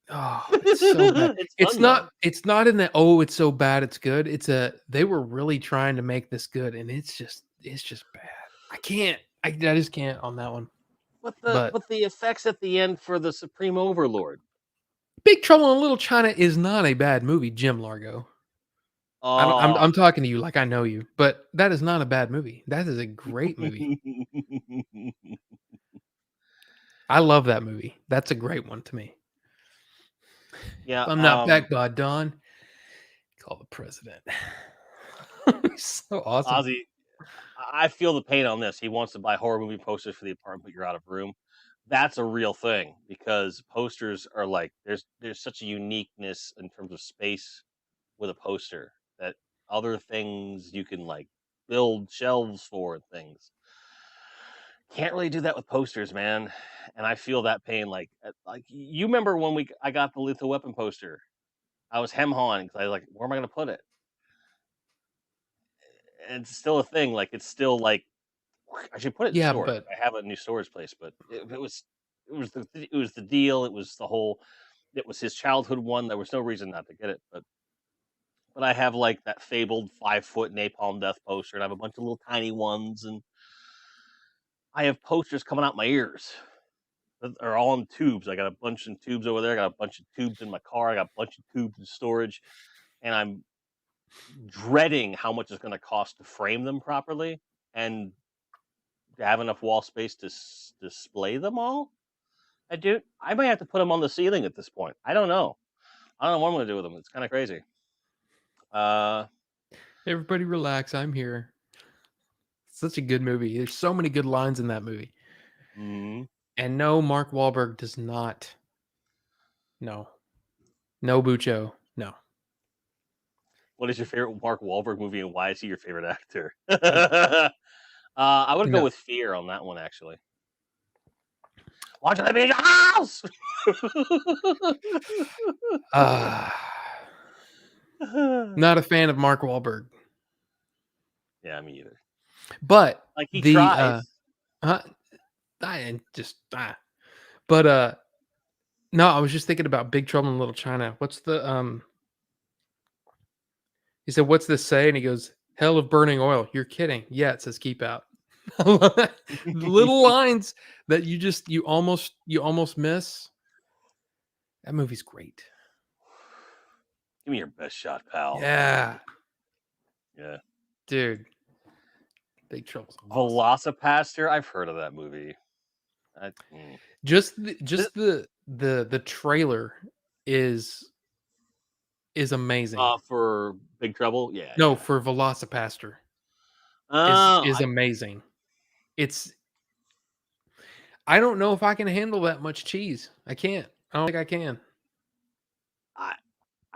Oh, it's so bad. It's It's fun though. not it's not in the, "Oh, it's so bad it's good." They were really trying to make this good and it's just bad. I can't. I just can't on that one. But But the effects at the end for the Supreme Overlord. Big Trouble in Little China is not a bad movie, Jim Largo. Oh. I'm talking to you like I know you, but that is not a bad movie. That is a great movie. I love that movie. That's a great one to me. Yeah, I'm not back by dawn. Call the president. So awesome. Ozzy, I feel the pain on this. He wants to buy horror movie posters for the apartment, but you're out of room. That's a real thing because posters are like there's such a uniqueness in terms of space with a poster that other things you can like build shelves for and things. Can't really do that with posters, man. And I feel that pain. Like you remember when I got the Lethal Weapon poster? I was hem hawing because I was like, where am I going to put it? And it's still a thing. Like it's still like I should put it in Yeah, storage. but I have a new storage place, but it was the deal. It was the whole. It was his childhood one. There was no reason not to get it, but I have like that fabled 5 foot Napalm Death poster, and I have a bunch of little tiny ones, and I have posters coming out my ears that are all in tubes. I got a bunch in tubes over there. I got a bunch of tubes in my car. I got a bunch of tubes in storage, and I'm dreading how much it's going to cost to frame them properly and to have enough wall space to display them all. Dude, I might have to put them on the ceiling at this point. I don't know. I don't know what I'm going to do with them. It's kind of crazy. Everybody relax. I'm here. Such a good movie. There's so many good lines in that movie. Mm-hmm. And no, Mark Wahlberg does not. No. No, Bucho. No. What is your favorite Mark Wahlberg movie, and why is he your favorite actor? He, I would go no. with Fear on that one, actually. Why should I be in your house? Not a fan of Mark Wahlberg. Yeah, me either. But Like, he the tries. I just but no, I was just thinking about Big Trouble in Little China. What's the he said, "What's this say?" And he goes, "Hell of burning oil." You're kidding. Yeah, it says keep out. The little lines that you almost miss. That movie's great. Give me your best shot, pal. Yeah. Yeah. Dude. Big Trouble's awesome. Velocipaster, I've heard of that movie. Just the trailer is amazing. For Big Trouble? Yeah. No, Yeah. for Velocipaster is amazing. I don't know if I can handle that much cheese. I can't. I don't think I can. I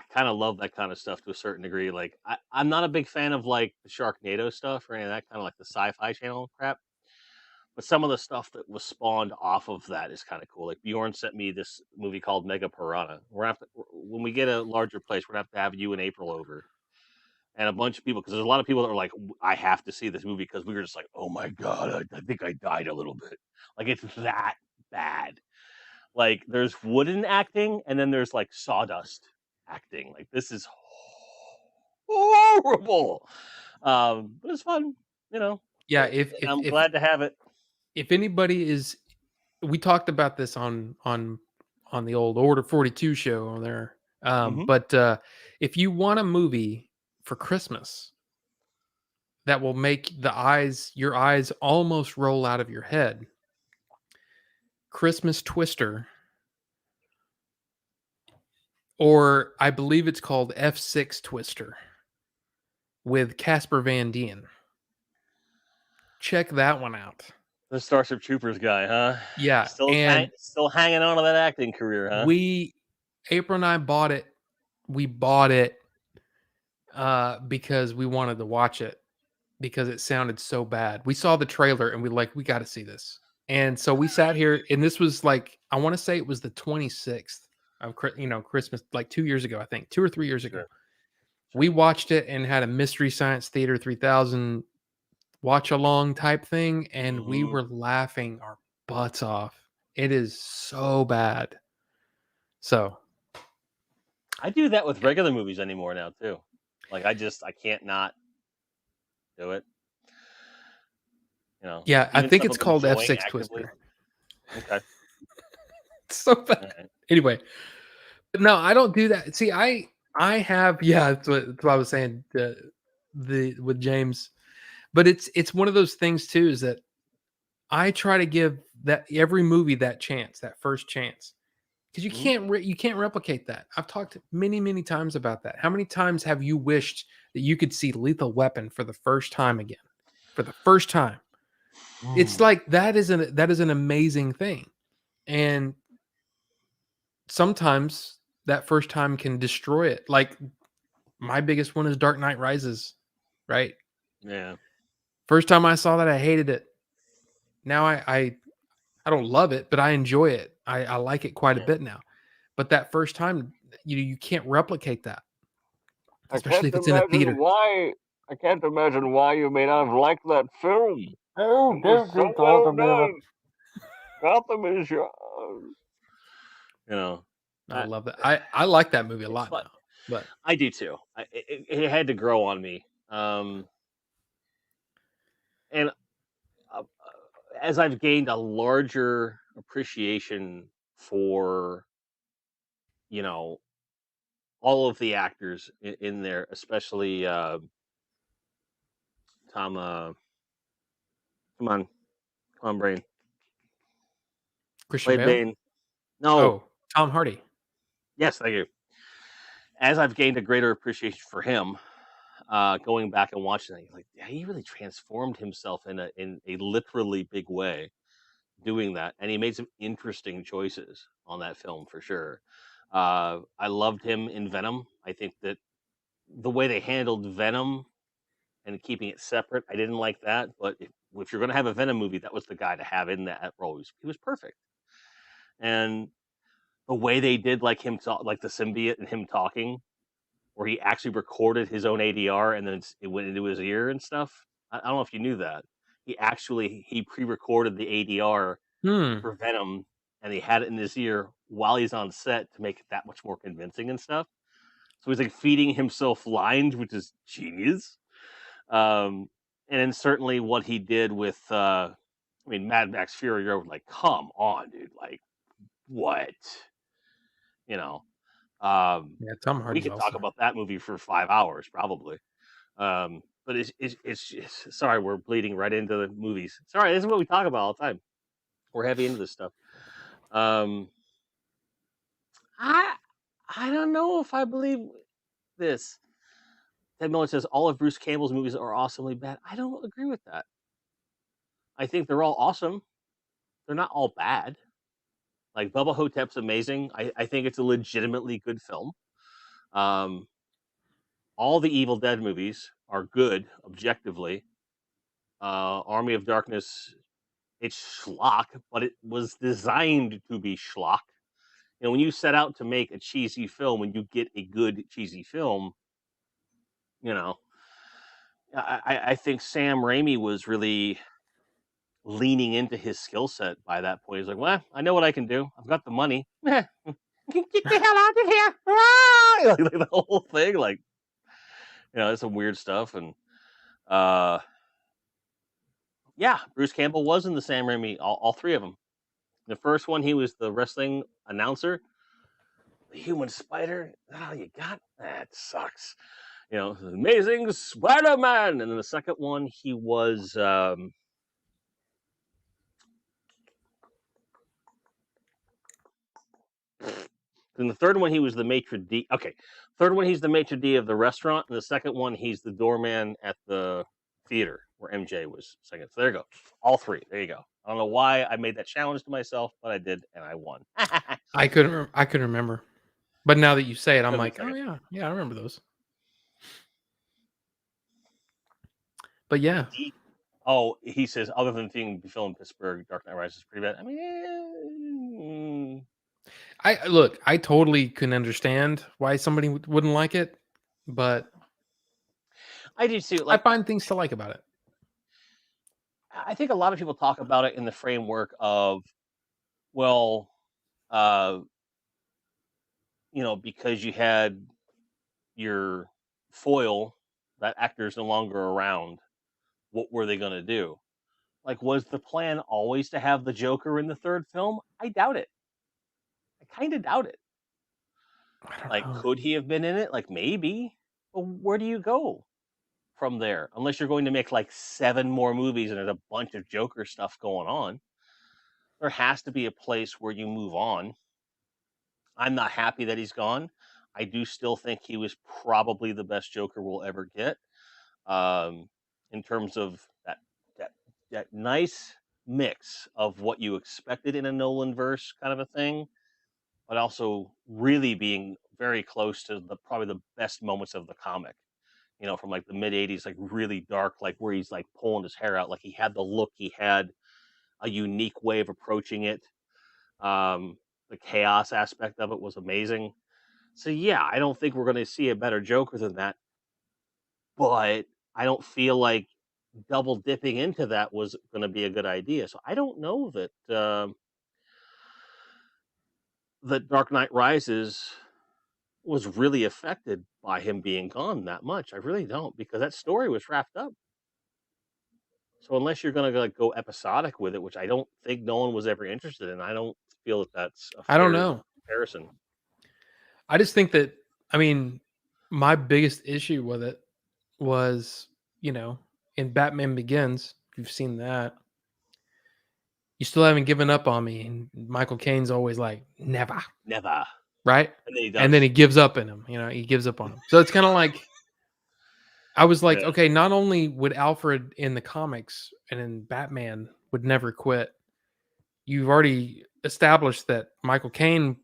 kind of love that kind of stuff to a certain degree. Like, I'm not a big fan of like the Sharknado stuff or any of that kind of like the Sci-Fi Channel crap. But some of the stuff that was spawned off of that is kind of cool. Like, Bjorn sent me this movie called Mega Piranha. When we get a larger place, we're gonna have you and April over, and a bunch of people, because there's a lot of people that are like, I have to see this movie, because we were just like, oh my god, I think I died a little bit. Like, it's that bad. Like, there's wooden acting, and then there's like sawdust acting. Like, this is horrible. But it's fun, you know. Yeah, And I'm glad to have it. if anybody is, we talked about this on the old Order42 show on there. But if you want a movie for Christmas that will make your eyes almost roll out of your head, Christmas Twister, or I believe it's called F6 Twister with Casper Van Dien. Check that one out. The Starship Troopers guy, huh? Yeah, still hanging on to that acting career, huh? April and I bought it. We bought it because we wanted to watch it because it sounded so bad. We saw the trailer and we got to see this. And so we sat here, and this was like, I want to say it was the 26th of Christmas, like 2 years ago, I think 2 or 3 years ago. Sure. We watched it and had a Mystery Science Theater 3000 watch along type thing, and we were laughing our butts off. It is so bad. So I do that with regular movies anymore now too. Like, I can't not do it. You know. Yeah, I think it's called F6 actively. Twister. Okay. It's so bad. Right. Anyway, but no, I don't do that. See, I have, yeah, that's what I was saying with James. But it's one of those things too, is that I try to give that every movie that chance, that first chance, because you can't replicate that. I've talked many times about that. How many times have you wished that you could see Lethal Weapon for the first time again, for the first time? It's like that is an amazing thing, and sometimes that first time can destroy it. Like, my biggest one is Dark Knight Rises, right? Yeah. First time I saw that, I hated it. Now I don't love it, but I enjoy it. I like it quite a bit now. But that first time, you can't replicate that, especially if it's in a theater. I can't imagine why you may not have liked that film. Oh, don't so Gotham. Gotham is yours. You know, I love that. I like that movie a lot now. But I do too. It had to grow on me. And as I've gained a larger appreciation for, all of the actors in there, especially Tom. Come on, brain. Christian Bale. Bane. No, Oh, Tom Hardy. yes, thank you. As I've gained a greater appreciation for him, going back and watching it, like yeah, he really transformed himself in a literally big way doing that, and he made some interesting choices on that film for sure. I loved him in Venom. I think that the way they handled Venom and keeping it separate, I didn't like that. But if you're going to have a Venom movie, that was the guy to have in that role. He was perfect, and the way they did like him talk, like the symbiote and him talking, where he actually recorded his own ADR and then it went into his ear and stuff. I don't know if you knew that. He pre-recorded the ADR Hmm. for Venom and he had it in his ear while he's on set to make it that much more convincing and stuff. So he's like feeding himself lines, which is genius. And then certainly what he did with, I mean, Mad Max Fury Road, like, come on, dude, like, what? You know, um, Yeah, Tom we Hardy's could talk awesome. about that movie for 5 hours probably. But it's just, sorry, we're bleeding right into the movies. Sorry, this is what we talk about all the time. We're heavy into this stuff. Um, I I don't know if I believe this. Ted Miller says all of Bruce Campbell's movies are awesomely bad. I don't agree with that. I think they're all awesome. They're not all bad. Like Bubba Hotep's amazing. I think it's a legitimately good film. Um, all the Evil Dead movies are good objectively. Army of Darkness, it's schlock, but it was designed to be schlock. You know, when you set out to make a cheesy film and you get a good cheesy film, you know, I think Sam Raimi was really leaning into his skill set by that point. He's like, well, I know what I can do. I've got the money. Get the hell out of here. Like the whole thing, like, it's some weird stuff. And uh, yeah, Bruce Campbell was in the Sam Raimi, all three of them. The first one, he was the wrestling announcer. The human spider. Oh, you got that sucks. Amazing Spider-Man. And then the second one, he was in the third one, he was the maitre d'. Okay, third one, he's the maitre d' of the restaurant, and the second one, he's the doorman at the theater where MJ was singing. So there you go, all three. There you go. I don't know why I made that challenge to myself, but I did, and I won. I couldn't remember. But now that you say it, I'm Took me a like, oh second. yeah, yeah, I remember those. But yeah, Oh, he says, other than being filmed in Pittsburgh, Dark Knight Rises is pretty bad. I mean, I look, I totally can understand why somebody wouldn't like it, but I do too. I Like, find things to like about it. I think a lot of people talk about it in the framework of, well, uh, because you had your foil, that actor's no longer around. What were they going to do? Like, was the plan always to have the Joker in the third film? I doubt it. I kind of doubt it. I don't Like, know. could he have been in it? Like, maybe. But where do you go from there? Unless you're going to make like 7 more movies and there's a bunch of Joker stuff going on. There has to be a place where you move on. I'm not happy that he's gone. I do still think he was probably the best Joker we'll ever get. In terms of that that nice mix of what you expected in a Nolan verse kind of a thing, but also really being very close to the probably the best moments of the comic. From like the mid '80s, like really dark, like where he's like pulling his hair out, like he had the look, he had a unique way of approaching it. Um, the chaos aspect of it was amazing. So yeah, I don't think we're going to see a better Joker than that, but I don't feel like double dipping into that was going to be a good idea. So I don't know that Dark Knight Rises was really affected by him being gone that much. I really don't, because that story was wrapped up. So unless you're going to like go episodic with it, which I don't think no one was ever interested in, I don't feel that that's a I don't fair know. comparison. I just think that I mean, my biggest issue with it was, in Batman Begins, if you've seen that, you still haven't given up on me. And Michael Caine's always like, never. Never. Right? And then he And then does. he gives up in him. He gives up on him. So it's kind of like, I was like, Yeah. okay, not only would Alfred in the comics and in Batman would never quit, you've already established that Michael Caine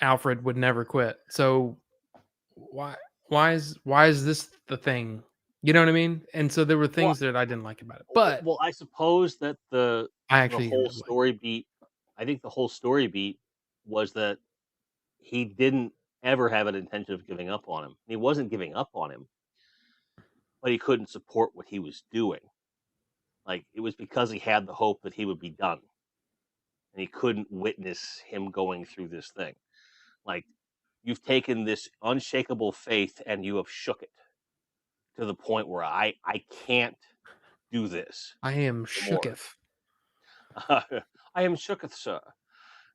Alfred would never quit. So why why is this the thing? You know what I mean? And so there were Well, things that I didn't like about it. But well, I suppose that the I the actually whole ended up liking story beat. I think the whole story beat was that he didn't ever have an intention of giving up on him. He wasn't giving up on him, but he couldn't support what he was doing. Like it was because he had the hope that he would be done, and he couldn't witness him going through this thing. Like you've taken this unshakable faith and you have shook it to the point where I can't do this I am anymore. shooketh. I am shooketh, sir.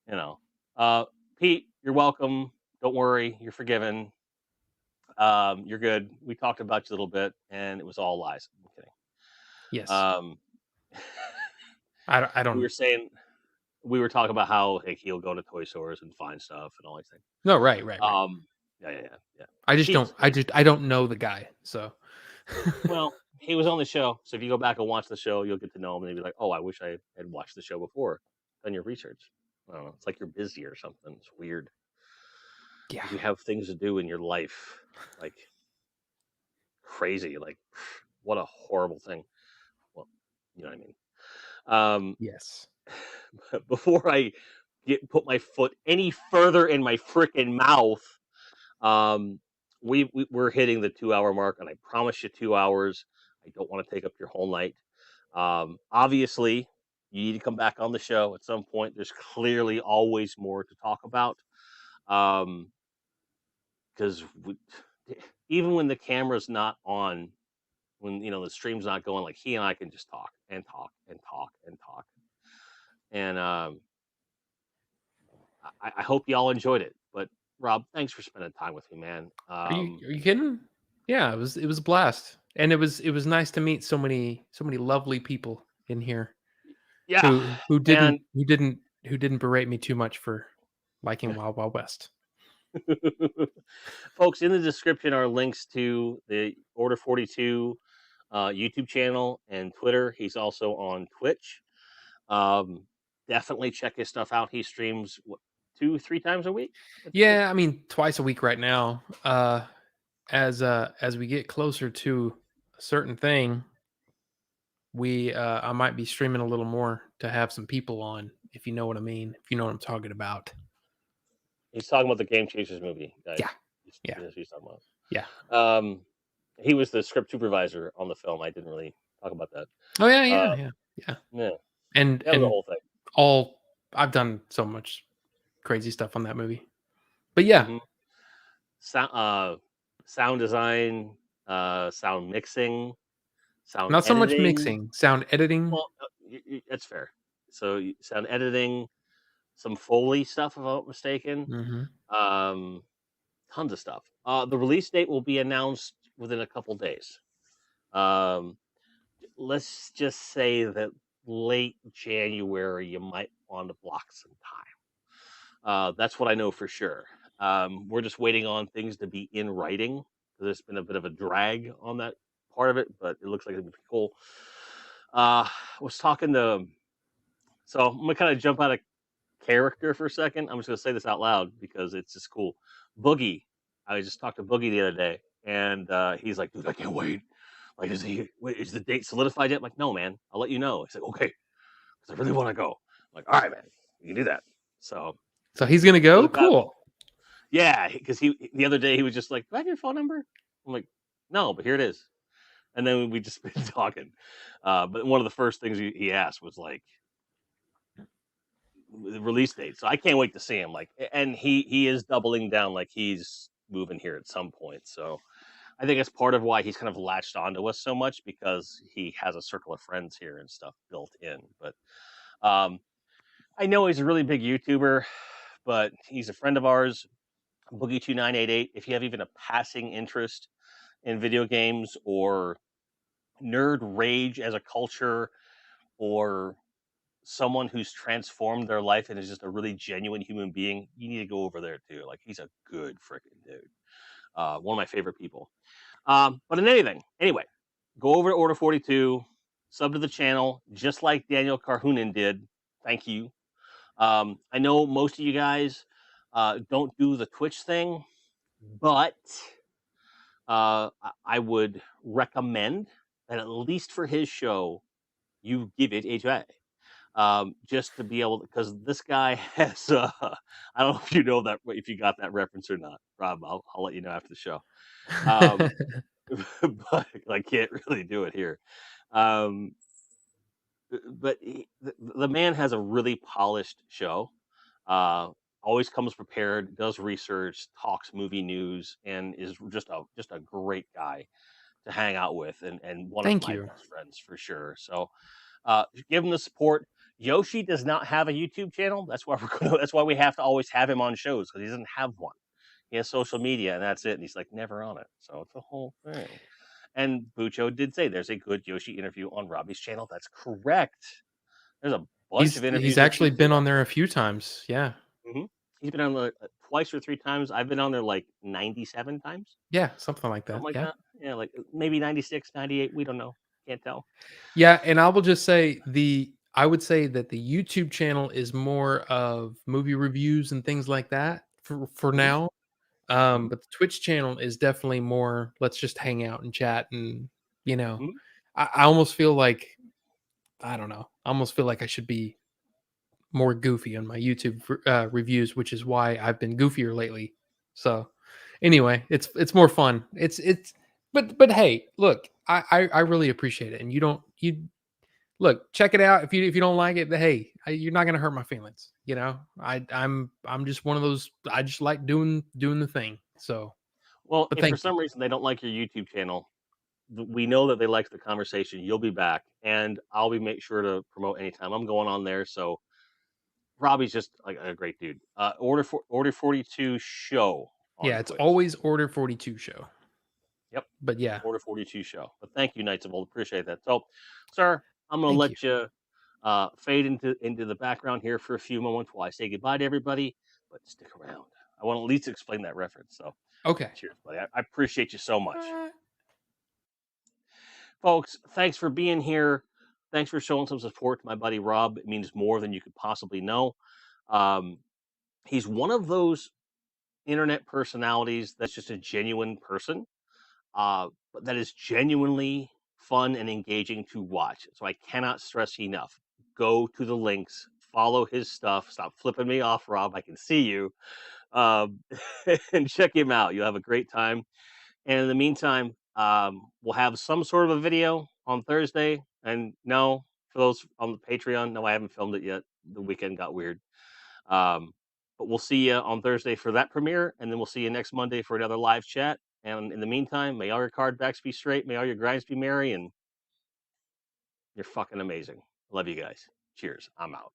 You know, Pete, you're welcome. Don't worry, you're forgiven. You're good. We talked about you a little bit, and it was all lies. I'm kidding. Yes. Um, I we don't were saying we were talking about how like, he'll go to toy stores and find stuff and all these things. No, right. Yeah. I just Pete, don't I don't know the guy. So well, he was on the show, so if you go back and watch the show, you'll get to know him, and you'll be like, "Oh, I wish I had watched the show before." Done your research. I don't know. It's like you're busy or something. It's weird. yeah. You have things to do in your life, like crazy. Like, what a horrible thing. Well, you know what I mean. Yes. But before I put my foot any further in my freaking mouth, um, we're hitting the 2 hour mark, and I promise you 2 hours. I don't want to take up your whole night. Obviously, you need to come back on the show at some point. There's clearly always more to talk about. Because even when the camera's not on, when the stream's not going, like he and I can just talk and talk and talk and talk. And I hope y'all enjoyed it. But Rob, thanks for spending time with me, man. Are you kidding? Yeah, it was a blast. And it was nice to meet so many lovely people in here Yeah, who and didn't berate me too much for liking Wild Wild West. folks, in the description are links to the Order 42 YouTube channel and Twitter. He's also on Twitch. Definitely check his stuff out. He streams 2-3 times a week. Yeah, I mean twice a week right now. As we get closer to a certain thing, I might be streaming a little more to have some people on, if you know what I mean, if you know what I'm talking about. He's talking about the Game Chasers movie, guys. Yeah. Yeah. That's what he's talking about. Yeah. He was the script supervisor on the film. I didn't really talk about that. Oh yeah, Uh, yeah. yeah, And that was the whole thing. I've done so much crazy stuff on that movie. But yeah. Mm-hmm. Sound design, sound mixing, sound Not so much editing. mixing, sound editing. Well, that's fair. So sound editing, some Foley stuff, if I'm not mistaken. Mm-hmm. Tons of stuff. The release date will be announced within a couple days. Let's just say that late January, you might want to block some time. That's what I know for sure. We're just waiting on things to be in writing. There's been a bit of a drag on that part of it, but it looks like it'll be cool. I was talking to, so I'm gonna kind of jump out of character for a second. I'm just gonna say this out loud because it's just cool. Boogie, I just talked to Boogie the other day, and he's like, "Dude, I can't wait. Like, is the date solidified yet?" I'm like, "No, man. I'll let you know." He's like, "Okay, because I really want to go." I'm like, "All right, man. You can do that." So he's gonna go? Cool. yeah, because he the other day he was just like, "Do I have your phone number?" I'm like, "No, but here it is." And then we just been talking. But one of the first things he asked was like the release date. So I can't wait to see him. Like, and he is doubling down. Like he's moving here at some point. So I think it's part of why he's kind of latched onto us so much because he has a circle of friends here and stuff built in. But I know he's a really big YouTuber, but he's a friend of ours, Boogie2988. If you have even a passing interest in video games or nerd rage as a culture or someone who's transformed their life and is just a really genuine human being, you need to go over there too. Like, he's a good freaking dude. One of my favorite people. But in anything, anyway, go over to Order 42, sub to the channel, just like Daniel Carhoonan did. Thank you. I know most of you guys don't do the Twitch thing, but I would recommend that at least for his show, you give it a try. Just to be able to, because this guy has, I don't know if you know that, if you got that reference or not, Rob. I'll let you know after the show. Um, but I can't really do it here. Um, but the man has a really polished show. Uh, Always comes prepared, does research, talks movie news, and is just a great guy to hang out with, and one of Thank my you. best friends for sure. So give him the support. Yoshi does not have a YouTube channel. That's why that's why we have to always have him on shows, because he doesn't have one. He has social media and that's it. And he's like never on it. So it's a whole thing. And Bucho did say there's a good Yoshi interview on Robbie's channel. That's correct. There's a bunch of He's interviews that you actually can see been on on there a there. few times. Yeah. He's been on there twice or three times. I've been on there like 97 times, Yeah, something like something that. like Yeah. that. Yeah, like maybe 96, 98. We don't know. Can't tell. Yeah, and I will just say I would say that the YouTube channel is more of movie reviews and things like that for hmm now. hmm But the Twitch channel is definitely more let's just hang out and chat and you know, hmm I almost feel like I don't know. I almost feel like I should be more goofy on my YouTube reviews, which is why I've been goofier lately. So anyway, it's more fun. It's but hey, look, I really appreciate it, and you look check it out if you don't like it. But hey, you're not gonna hurt my feelings. You know, I'm just one of those. I just like doing the thing. So, Well, but if for thank you. some reason they don't like your YouTube channel, we know that they like the conversation. You'll be back, and I'll be make sure to promote anytime I'm going on there. So Robbie's just like a great dude. Order 42 show on Yeah, it's Twitch. always Order42 show. Yep, But yeah, Order 42 show. But thank you, Knights of Old. Appreciate that. So, sir, I'm gonna thank you. let you fade into the background here for a few moments while I say goodbye to everybody. But stick around. I want to at least explain that reference. So, Okay. cheers, buddy. I appreciate you so much. Folks, thanks for being here. Thanks for showing some support to my buddy Rob. It means more than you could possibly know. Um, he's one of those internet personalities that's just a genuine person, but that is genuinely fun and engaging to watch. So I cannot stress enough. Go to the links, follow his stuff. Stop flipping me off, Rob. I can see you. Um, and check him out. You'll have a great time. And in the meantime, we'll have some sort of a video on Thursday. And no, for those on the Patreon, no, I haven't filmed it yet. The weekend got weird. But we'll see you on Thursday for that premiere. And then we'll see you next Monday for another live chat. And in the meantime, may all your card backs be straight. May all your grinds be merry. And you're fucking amazing. Love you guys. Cheers. I'm out.